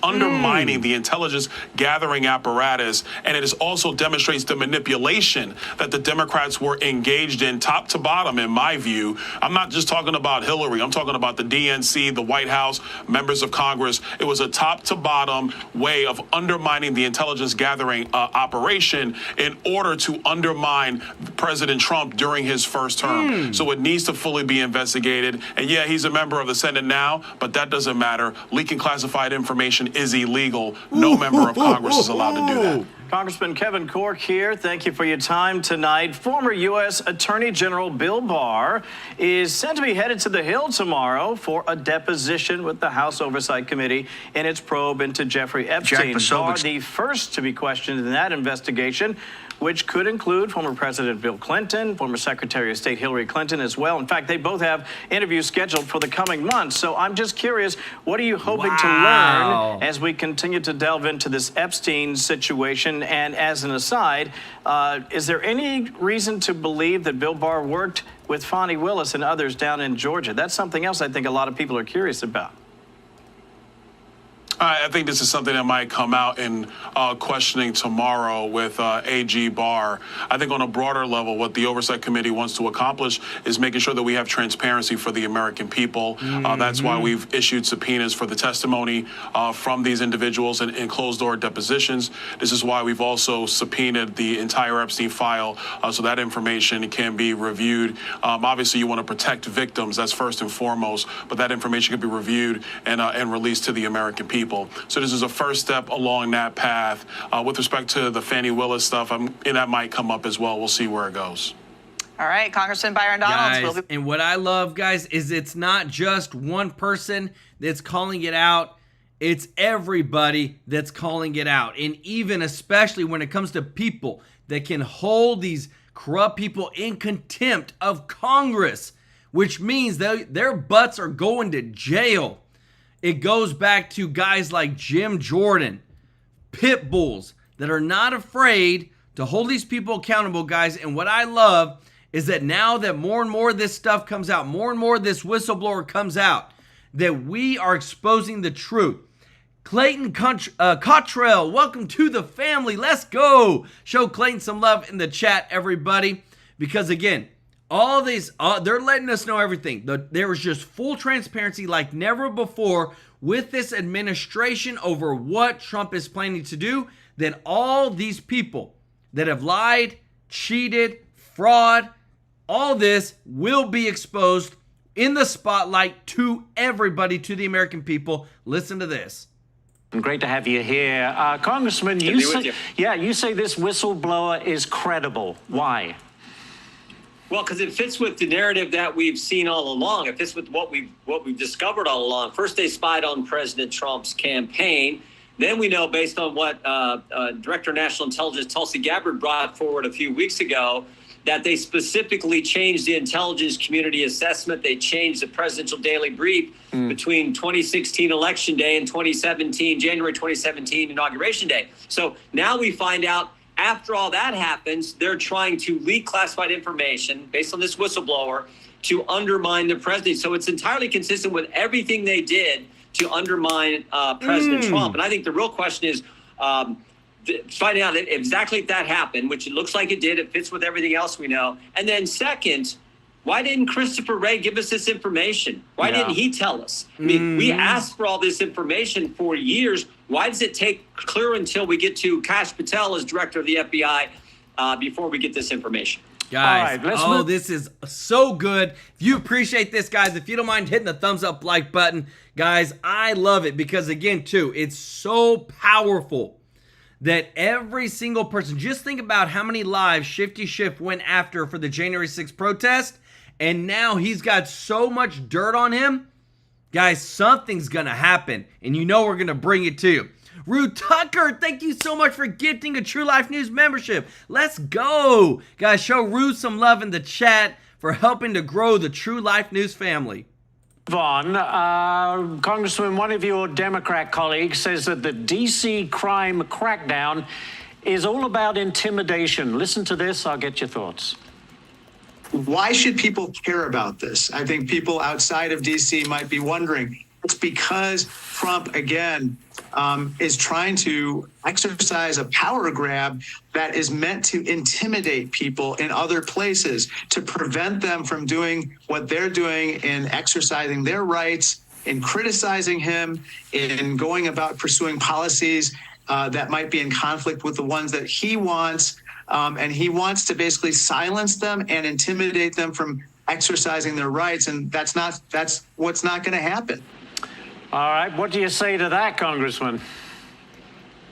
Speaker 9: undermining the intelligence gathering apparatus, and it also demonstrates the manipulation that the Democrats were engaged in top to bottom, in my view. I'm not just talking about Hillary. I'm talking about the DNC, the White House, members of Congress. It was a top to bottom way of undermining the intelligence gathering operation in order to undermine President Trump during his first term. So it needs to fully be investigated. And yeah, he's a member of the Senate now, but that doesn't matter. Leaking classified information is illegal. No member of Congress is allowed to do that.
Speaker 13: Congressman Kevin Corke here. Thank you for your time tonight. Former U.S. Attorney General Bill Barr is said to be headed to the Hill tomorrow for a deposition with the House Oversight Committee in its probe into Jeffrey Epstein. Barr, the first to be questioned in that investigation, which could include former President Bill Clinton, former Secretary of State Hillary Clinton as well. In fact, they both have interviews scheduled for the coming months. So I'm just curious, what are you hoping to learn as we continue to delve into this Epstein situation? And as an aside, is there any reason to believe that Bill Barr worked with Fonnie Willis and others down in Georgia? That's something else I think a lot of people are curious about.
Speaker 9: I think this is something that might come out in questioning tomorrow with AG Barr. I think on a broader level, what the Oversight Committee wants to accomplish is making sure that we have transparency for the American people. That's why we've issued subpoenas for the testimony from these individuals in closed-door depositions. This is why we've also subpoenaed the entire Epstein file so that information can be reviewed. Obviously, you want to protect victims. That's first and foremost. But that information can be reviewed and released to the American people. So this is a first step along that path. With respect to the Fannie Willis stuff, and that might come up as well. We'll see where it goes.
Speaker 8: All right, Congressman Byron Donalds.
Speaker 1: Guys, and what I love, guys, is it's not just one person that's calling it out. It's everybody that's calling it out. And even especially when it comes to people that can hold these corrupt people in contempt of Congress, which means their butts are going to jail. It goes back to guys like Jim Jordan, pit bulls that are not afraid to hold these people accountable, guys. And what I love is that now that more and more of this stuff comes out, more and more of this whistleblower comes out, that we are exposing the truth. Clayton Cottrell, welcome to the family. Let's go. Show Clayton some love in the chat, everybody. Because again, all these, they're letting us know everything. There was just full transparency like never before with this administration over what Trump is planning to do, that all these people that have lied, cheated, fraud, all this will be exposed in the spotlight to everybody, to the American people. Listen to this.
Speaker 14: Great to have you here. Congressman, you say this whistleblower is credible. Why?
Speaker 3: Well, because it fits with the narrative that we've seen all along. It fits with what we've discovered all along. First, they spied on President Trump's campaign. Then we know, based on what Director of National Intelligence Tulsi Gabbard brought forward a few weeks ago, that they specifically changed the intelligence community assessment. They changed the presidential daily brief between 2016 election day and January 2017 inauguration day. So now we find out, after all that happens, they're trying to leak classified information based on this whistleblower to undermine the president. So it's entirely consistent with everything they did to undermine President Trump. And I think the real question is finding out exactly if that happened, which it looks like it did. It fits with everything else we know. And then second, why didn't Christopher Wray give us this information? Why didn't he tell us? I mean, we asked for all this information for years. Why does it take clear until we get to Kash Patel as director of the FBI before we get this information?
Speaker 1: Guys, this is so good. If you appreciate this, guys, if you don't mind hitting the thumbs up like button, guys, I love it because, again, too, it's so powerful that every single person, just think about how many lives Shifty Schiff went after for the January 6th protest, and now he's got so much dirt on him. Guys, something's gonna happen, and you know we're gonna bring it to you. Rue Tucker, thank you so much for gifting a True Life News membership. Let's go. Guys, show Rue some love in the chat for helping to grow the True Life News family.
Speaker 14: Vaughn, Congressman, one of your Democrat colleagues says that the D.C. crime crackdown is all about intimidation. Listen to this. I'll get your thoughts.
Speaker 15: Why should people care about this? I think people outside of D.C. might be wondering. It's because Trump, again, is trying to exercise a power grab that is meant to intimidate people in other places, to prevent them from doing what they're doing in exercising their rights, in criticizing him, in going about pursuing policies that might be in conflict with the ones that he wants. And he wants to basically silence them and intimidate them from exercising their rights. And that's what's not going to happen.
Speaker 14: All right. What do you say to that, Congressman?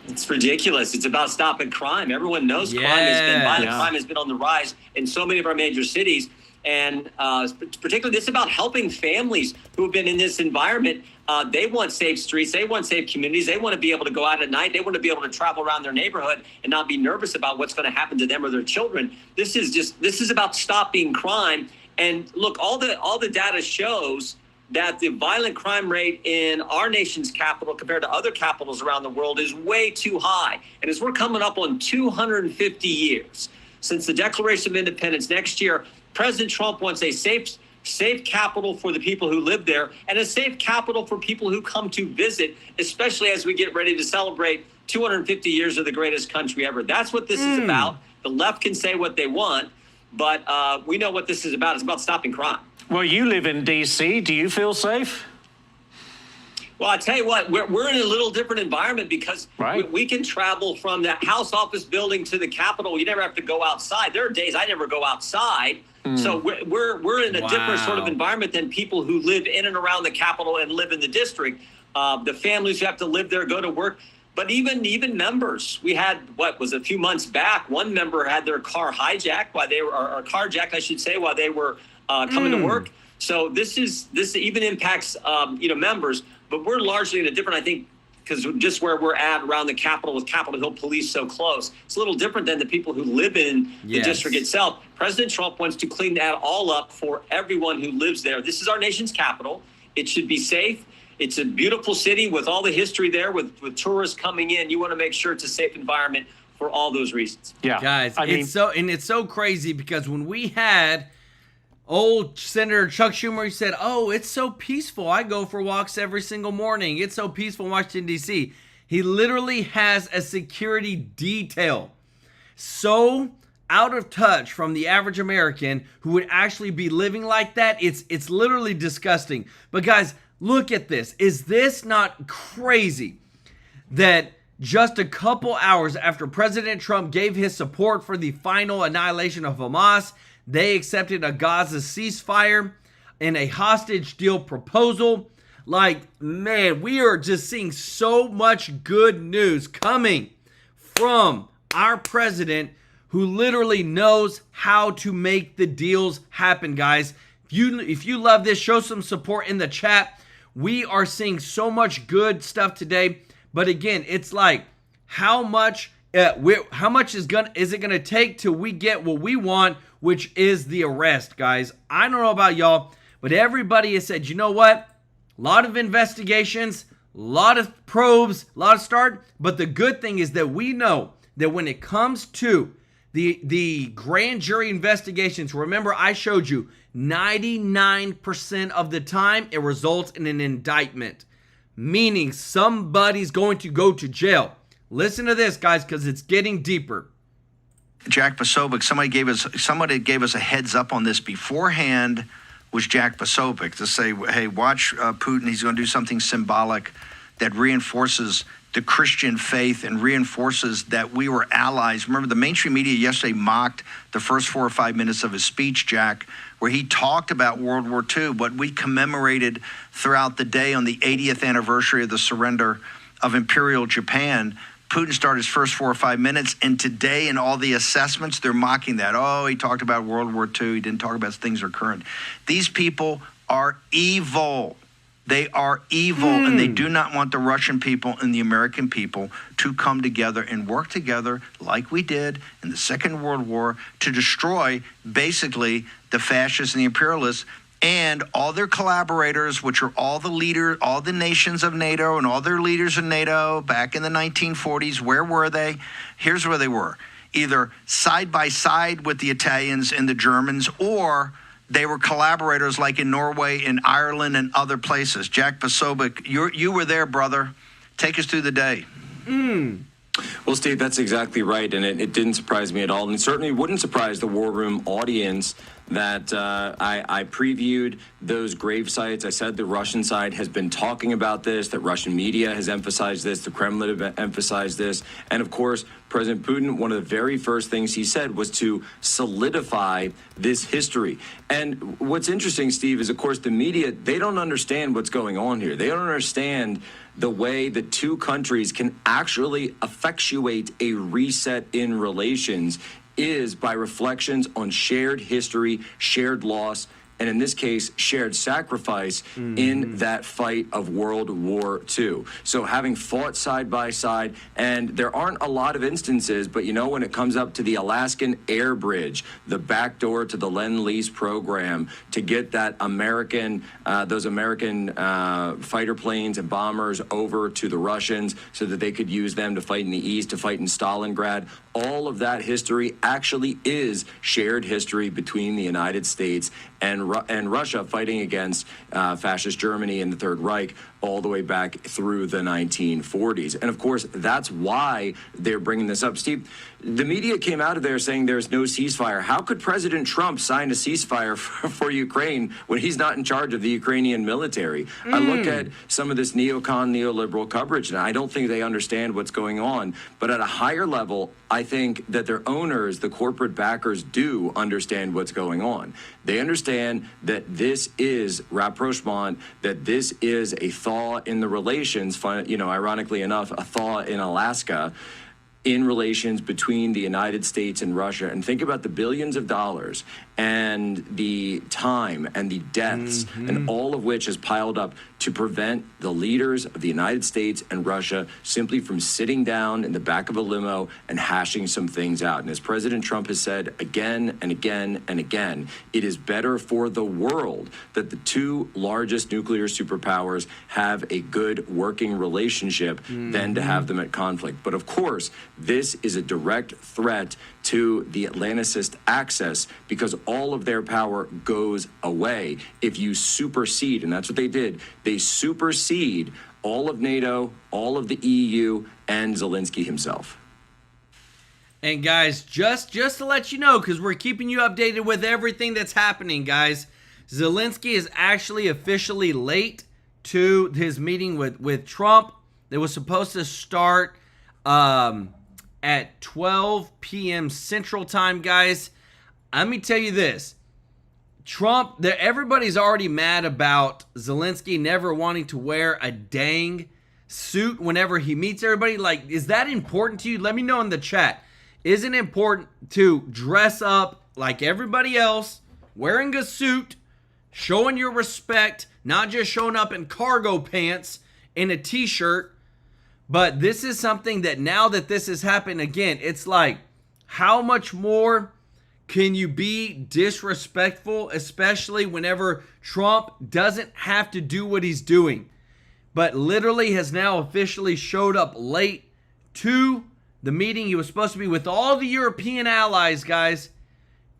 Speaker 3: It's ridiculous. It's about stopping crime. Everyone knows violent crime has been on the rise in so many of our major cities. And particularly this is about helping families who have been in this environment. They want safe streets. They want safe communities. They want to be able to go out at night. They want to be able to travel around their neighborhood and not be nervous about what's going to happen to them or their children. This is about stopping crime. And look, all the data shows that the violent crime rate in our nation's capital compared to other capitals around the world is way too high. And as we're coming up on 250 years since the Declaration of Independence next year, President Trump wants a safe capital for the people who live there and a safe capital for people who come to visit, especially as we get ready to celebrate 250 years of the greatest country ever. That's what this is about. The left can say what they want, but we know what this is about. It's about stopping crime.
Speaker 14: Well, you live in D.C. Do you feel safe?
Speaker 3: Well, I tell you what, we're in a little different environment because we can travel from the House office building to the Capitol. You never have to go outside. There are days I never go outside. So we're in a different sort of environment than people who live in and around the Capitol and live in the district. The families who have to live there, go to work. But even members, we had a few months back, one member had their car hijacked while they were, or carjacked, I should say, while they were coming to work. So this even impacts members, but we're largely in a different, I think, because just where we're at around the Capitol with Capitol Hill police so close, it's a little different than the people who live in the district itself. President Trump wants to clean that all up for everyone who lives there. This is our nation's capital. It should be safe. It's a beautiful city with all the history there, with tourists coming in. You want to make sure it's a safe environment for all those reasons.
Speaker 14: Yeah,
Speaker 1: guys, it's so crazy because when we had old Senator Chuck Schumer, he said, "Oh, it's so peaceful. I go for walks every single morning. It's so peaceful in Washington, D.C." He literally has a security detail so out of touch from the average American who would actually be living like that. It's literally disgusting. But guys, look at this. Is this not crazy that just a couple hours after President Trump gave his support for the final annihilation of Hamas, they accepted a Gaza ceasefire and a hostage deal proposal? Like, man, we are just seeing so much good news coming from our president who literally knows how to make the deals happen, guys. If you love this, show some support in the chat. We are seeing so much good stuff today. But again, it's like, how much is it gonna take till we get what we want, which is the arrest, guys? I don't know about y'all, but everybody has said, you know what? A lot of investigations, a lot of probes, a lot of start. But the good thing is that we know that when it comes to the grand jury investigations, remember I showed you 99% of the time it results in an indictment, meaning somebody's going to go to jail. Listen to this, guys, because it's getting deeper.
Speaker 5: Jack Posobiec, somebody gave us a heads up on this beforehand, was Jack Posobiec, to say, hey, watch Putin. He's going to do something symbolic that reinforces the Christian faith and reinforces that we were allies. Remember, the mainstream media yesterday mocked the first 4 or 5 minutes of his speech, Jack, where he talked about World War II, what we commemorated throughout the day on the 80th anniversary of the surrender of Imperial Japan. Putin started his first 4 or 5 minutes, and today in all the assessments, they're mocking that. Oh, he talked about World War II. He didn't talk about things that are current. These people are evil. They are evil, and they do not want the Russian people and the American people to come together and work together like we did in the Second World War to destroy basically the fascists and the imperialists and all their collaborators, which are all the leaders, all the nations of NATO and all their leaders in NATO back in the 1940s. Where were they? Here's where they were. Either side by side with the Italians and the Germans, or they were collaborators like in Norway and Ireland and other places. Jack Posobiec, you were there, brother. Take us through the day.
Speaker 16: Well, Steve, that's exactly right, and it didn't surprise me at all, and it certainly wouldn't surprise the War Room audience that I previewed those grave sites. I said the Russian side has been talking about this, that Russian media has emphasized this, the Kremlin have emphasized this, and of course, President Putin, one of the very first things he said was to solidify this history. And what's interesting, Steve, is of course the media, they don't understand what's going on here. They don't understand the way that two countries can actually effectuate a reset in relations is by reflections on shared history, shared loss, and in this case, shared sacrifice in that fight of World War II. So having fought side by side, and there aren't a lot of instances, but you know, when it comes up to the Alaskan Air Bridge, the backdoor to the Lend-Lease program to get that those American fighter planes and bombers over to the Russians so that they could use them to fight in the East, to fight in Stalingrad, all of that history actually is shared history between the United States and Russia fighting against fascist Germany and the Third Reich all the way back through the 1940s. And of course, that's why they're bringing this up. Steve, the media came out of there saying there's no ceasefire. How could President Trump sign a ceasefire for Ukraine when he's not in charge of the Ukrainian military? I look at some of this neocon, neoliberal coverage, and I don't think they understand what's going on. But at a higher level, I think that their owners, the corporate backers, do understand what's going on. They understand that this is rapprochement, that this is a thaw in the relations, ironically enough, a thaw in Alaska, in relations between the United States and Russia. And think about the billions of dollars and the time and the deaths and all of which has piled up to prevent the leaders of the United States and Russia simply from sitting down in the back of a limo and hashing some things out. And as President Trump has said again and again and again, it is better for the world that the two largest nuclear superpowers have a good working relationship than to have them at conflict. But of course, this is a direct threat to the Atlanticist axis because all of their power goes away if you supersede, and that's what they did. They supersede all of NATO, all of the EU, and Zelensky himself.
Speaker 1: And guys, just to let you know, because we're keeping you updated with everything that's happening, guys, Zelensky is actually officially late to his meeting with Trump. It was supposed to start at 12 p.m. Central Time, guys. Let me tell you this. Trump, everybody's already mad about Zelensky never wanting to wear a dang suit whenever he meets everybody. Like, is that important to you? Let me know in the chat. Is it important to dress up like everybody else, wearing a suit, showing your respect, not just showing up in cargo pants and a t-shirt? But this is something that now that this has happened again, it's like, how much more can you be disrespectful, especially whenever Trump doesn't have to do what he's doing, but literally has now officially showed up late to the meeting. He was supposed to be with all the European allies, guys,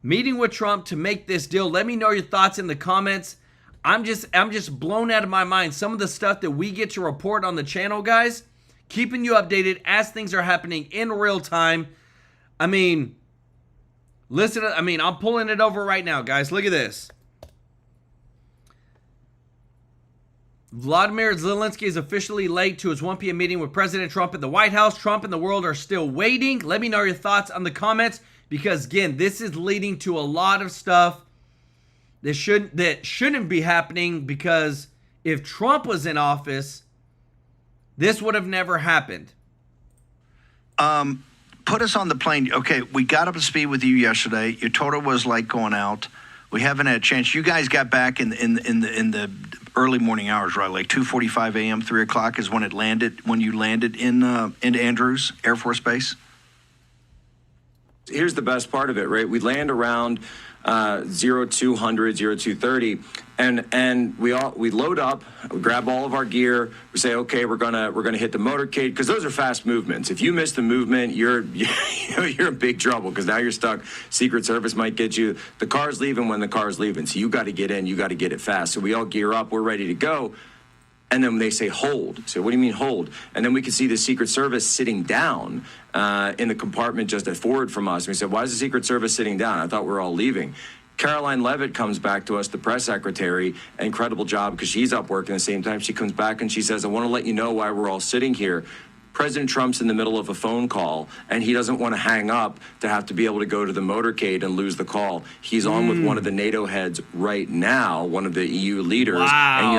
Speaker 1: meeting with Trump to make this deal. Let me know your thoughts in the comments. I'm just blown out of my mind. Some of the stuff that we get to report on the channel, guys, keeping you updated as things are happening in real time. I mean, listen, I'm pulling it over right now, guys. Look at this. Vladimir Zelensky is officially late to his 1 p.m. meeting with President Trump at the White House. Trump and the world are still waiting. Let me know your thoughts on the comments because, again, this is leading to a lot of stuff that shouldn't be happening because if Trump was in office, this would have never happened.
Speaker 5: Put us on the plane. Okay, we got up to speed with you yesterday. You told it was like going out. We haven't had a chance. You guys got back in the early morning hours, right? Like 2:45 a.m., 3 o'clock is when it landed. When you landed in Andrews Air Force Base.
Speaker 16: Here's the best part of it, right? We land around 0200, 0230, and we load up, we grab all of our gear, we say, okay, we're gonna hit the motorcade, because those are fast movements. If you miss the movement, you're in big trouble, because now you're stuck. Secret Service might get you. The car's leaving when the car's leaving, so you got to get in, you got to get it fast. So we all gear up, we're ready to go. And then they say, hold. So what do you mean hold? And then we can see the Secret Service sitting down in the compartment just forward from us. And we said, why is the Secret Service sitting down? I thought we were all leaving. Caroline Leavitt comes back to us, the press secretary. Incredible job, because she's up working at the same time. She comes back and she says, I want to let you know why we're all sitting here. President Trump's in the middle of a phone call, and he doesn't want to hang up to have to be able to go to the motorcade and lose the call. He's on with one of the NATO heads right now, one of the EU leaders, and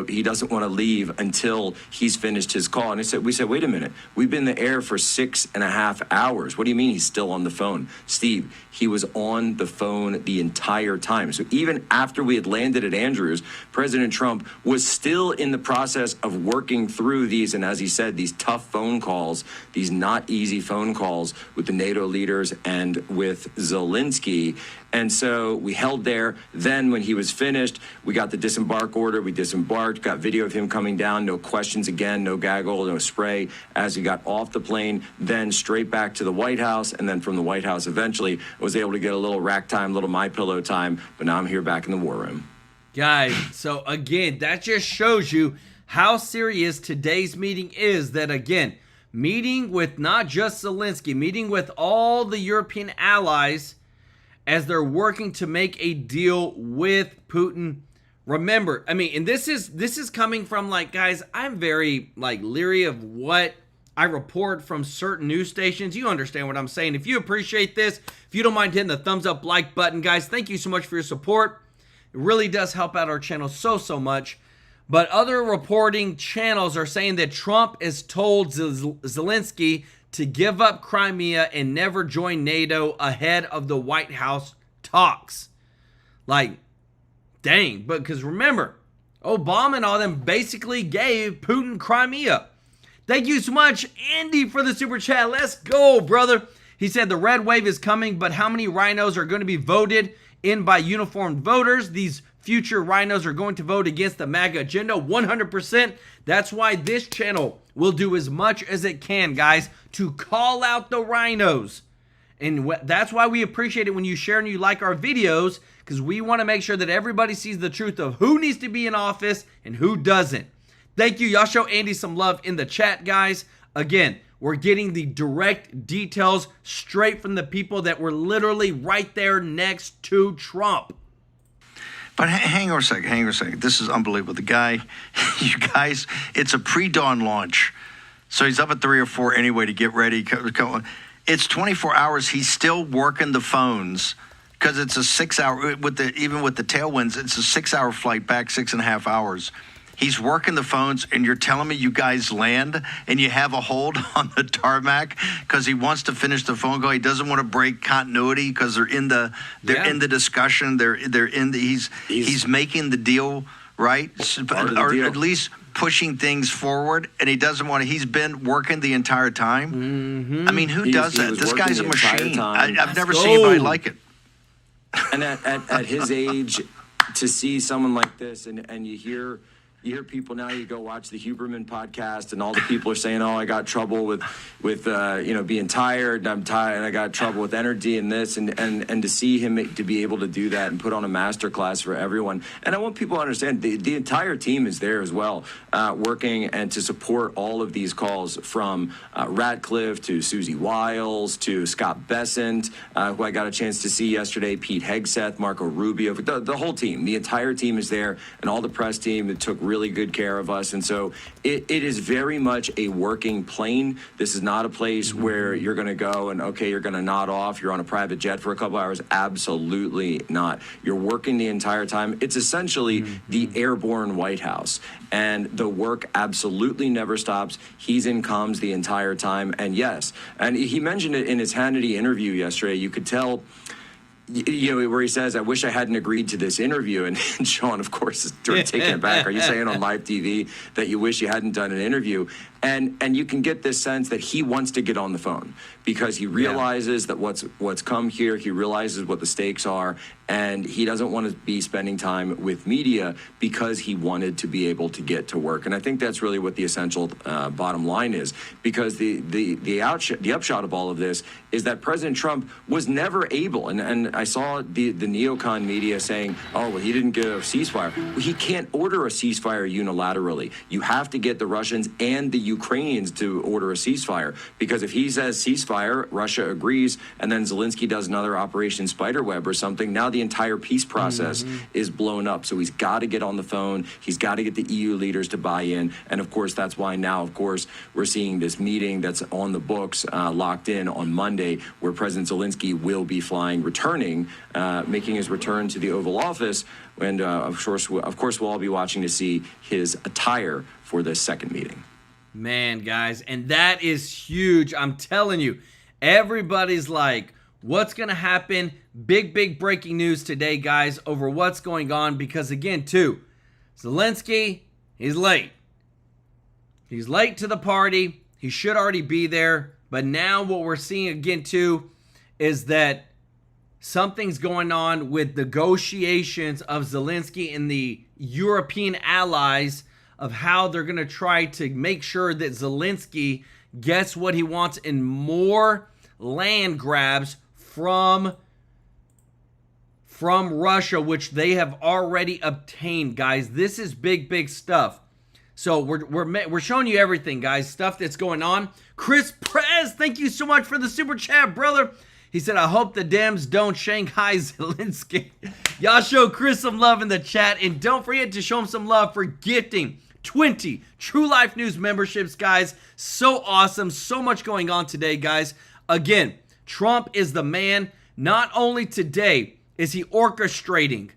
Speaker 16: he doesn't want to leave until he's finished his call. And we said, wait a minute, we've been in the air for 6.5 hours. What do you mean he's still on the phone? Steve, he was on the phone the entire time. So even after we had landed at Andrews, President Trump was still in the process of working through these, and as he said, these tough phone calls, these not easy phone calls with the NATO leaders and with Zelensky. And so we held there. Then when he was finished, we got the disembark order. We disembarked, got video of him coming down, no questions again, no gaggle, no spray. As we got off the plane, then straight back to the White House. And then from the White House, eventually was able to get a little rack time, little MyPillow time. But now I'm here back in the war room.
Speaker 1: Guys, so again, that just shows you how serious today's meeting is. That again, meeting with not just Zelensky, meeting with all the European allies as they're working to make a deal with Putin. Remember, I mean, and this is coming from, like, guys, I'm very leery of what I report from certain news stations. You understand what I'm saying. If you appreciate this, if you don't mind hitting the thumbs up like button, guys, thank you so much for your support. It really does help out our channel so much. But other reporting channels are saying that Trump has told Zelensky to give up Crimea and never join NATO ahead of the White House talks. Like, dang. But because remember, Obama and all them basically gave Putin Crimea. Thank you so much, Andy, for the super chat. Let's go, brother. He said the red wave is coming, but how many rhinos are going to be voted in by uniformed voters? These future rhinos are going to vote against the MAGA agenda 100%. That's why this channel will do as much as it can, guys, to call out the rhinos. And that's why we appreciate it when you share and you like our videos, because we want to make sure that everybody sees the truth of who needs to be in office and who doesn't. Thank you. Y'all show Andy some love in the chat, guys. Again, we're getting the direct details straight from the people that were literally right there next to Trump.
Speaker 5: But hang on a second. This is unbelievable. The guy, you guys, it's a pre-dawn launch. So he's up at 3 or 4 anyway to get ready. It's 24 hours. He's still working the phones because it's a 6-hour, even with the tailwinds, it's a 6-hour flight back, 6.5 hours. He's working the phones, and you're telling me you guys land and you have a hold on the tarmac because he wants to finish the phone call. He doesn't want to break continuity because they're in the discussion. He's making the deal, right? Or at least pushing things forward, and he doesn't want to. He's been working the entire time. I mean, who does that? This guy's a machine. I've never seen anybody like it.
Speaker 16: And at his age, to see someone like this, and you hear people now, you go watch the Huberman podcast, and all the people are saying, oh, I got trouble with being tired, and I'm tired, and I got trouble with energy and this, and to see him to be able to do that and put on a master class for everyone. And I want people to understand the entire team is there as well, working and to support all of these calls, from Ratcliffe to Susie Wiles to Scott Bessent, who I got a chance to see yesterday, Pete Hegseth, Marco Rubio, the whole team. The entire team is there, and all the press team that took really really good care of us. And so it is very much a working plane. This is not a place where you're going to go and, okay, you're going to nod off. You're on a private jet for a couple hours. Absolutely not. You're working the entire time. It's essentially the airborne White House. And the work absolutely never stops. He's in comms the entire time. And yes, and he mentioned it in his Hannity interview yesterday. You could tell, you know, where he says, I wish I hadn't agreed to this interview. And Sean, of course, is taking it back. Are you saying on live TV that you wish you hadn't done an interview? And you can get this sense that he wants to get on the phone because he realizes that what's come here. He realizes what the stakes are, and he doesn't want to be spending time with media because he wanted to be able to get to work. And I think that's really what the essential bottom line is, because the upshot of all of this is that President Trump was never able, and I saw the neocon media saying, oh, well, he didn't get a ceasefire. Well, he can't order a ceasefire unilaterally. You have to get the Russians and the Ukrainians to order a ceasefire, because if he says ceasefire, Russia agrees, and then Zelensky does another Operation Spiderweb or something, now the entire peace process is blown up. So he's got to get on the phone. He's got to get the EU leaders to buy in. And of course, that's why now, of course, we're seeing this meeting that's on the books, locked in on Monday, where President Zelensky will be returning, making his return to the Oval Office. And of course, we'll all be watching to see his attire for this second meeting.
Speaker 1: Man, guys, and that is huge. I'm telling you, everybody's like, what's going to happen? Big breaking news today, guys, over what's going on. Because again, too, Zelensky, he's late. He's late to the party. He should already be there. But now what we're seeing again, too, is that something's going on with negotiations of Zelensky and the European allies of how they're going to try to make sure that Zelensky gets what he wants in more land grabs from Russia, which they have already obtained, guys. This is big stuff. So we're showing you everything, guys, stuff that's going on. Chris Prez, thank you so much for the super chat, brother. He said, I hope the Dems don't Shanghai Zelensky. Y'all show Chris some love in the chat, and don't forget to show him some love for gifting 20 TrueLife News memberships, guys. So awesome. So much going on today, guys. Again, Trump is the man. Not only today is he orchestrating,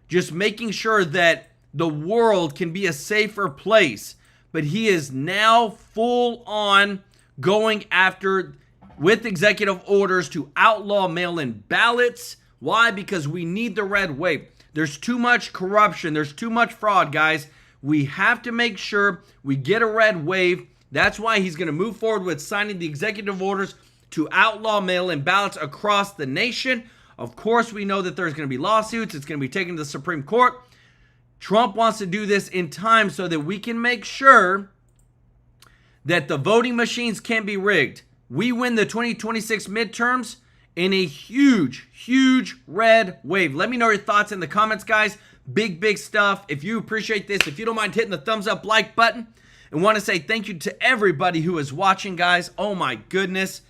Speaker 1: just making sure that the world can be a safer place, but he is now full on going after with executive orders to outlaw mail-in ballots. Why? Because we need the red wave. There's too much corruption. There's too much fraud, guys. We have to make sure we get a red wave. That's why he's going to move forward with signing the executive orders to outlaw mail-in ballots across the nation. Of course, we know that there's going to be lawsuits. It's going to be taken to the Supreme Court. Trump wants to do this in time so that we can make sure that the voting machines can be rigged. We win the 2026 midterms in a huge red wave. Let me know your thoughts in the comments, guys. Big stuff. If you appreciate this, if you don't mind hitting the thumbs up like button, and want to say thank you to everybody who is watching, guys. Oh my goodness.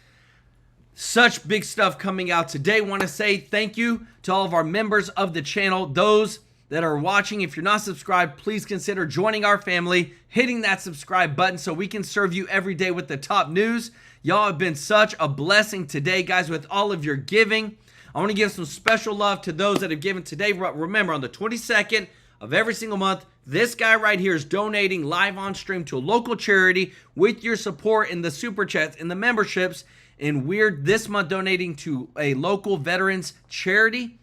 Speaker 1: Such big stuff coming out today. Want to say thank you to all of our members of the channel. Those that are watching, if you're not subscribed, please consider joining our family, hitting that subscribe button so we can serve you every day with the top news. Y'all have been such a blessing today, guys, with all of your giving. I want to give some special love to those that have given today. Remember, on the 22nd of every single month, this guy right here is donating live on stream to a local charity with your support in the super chats and the memberships. And we're this month donating to a local veterans charity.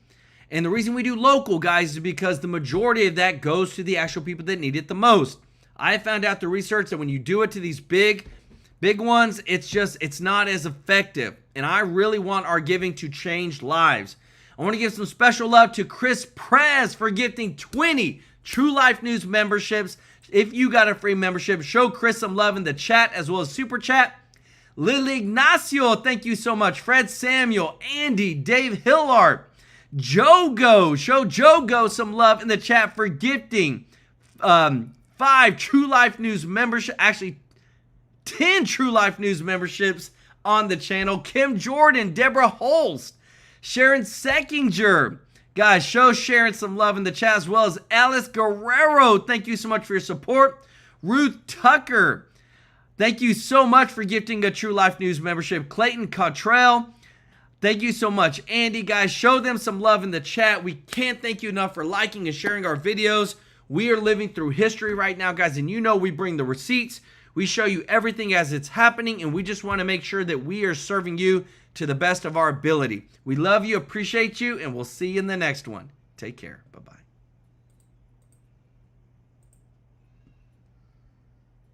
Speaker 1: And the reason we do local, guys, is because the majority of that goes to the actual people that need it the most. I found out through research that when you do it to these big ones, it's not as effective. And I really want our giving to change lives. I want to give some special love to Chris Prez for gifting 20 TrueLife News memberships. If you got a free membership, show Chris some love in the chat as well as super chat. Lily Ignacio, thank you so much. Fred Samuel, Andy, Dave Hillard, Jogo, show Jogo some love in the chat for gifting 5 TrueLife News membership, actually 10 TrueLife News memberships on the channel. Kim Jordan, Deborah Holst, Sharon Seckinger, Guys, show sharing some love in the chat, as well as Alice Guerrero. Thank you so much for your support. Ruth Tucker, thank you so much for gifting a True Life News membership. Clayton Cottrell, thank you so much. Andy, guys, show them some love in the chat. We can't thank you enough for liking and sharing our videos. We are living through history right now, guys, and you know we bring the receipts. We show you everything as it's happening, and we just want to make sure that we are serving you to the best of our ability. We love you, appreciate you, and we'll see you in the next one. Take care. Bye-bye.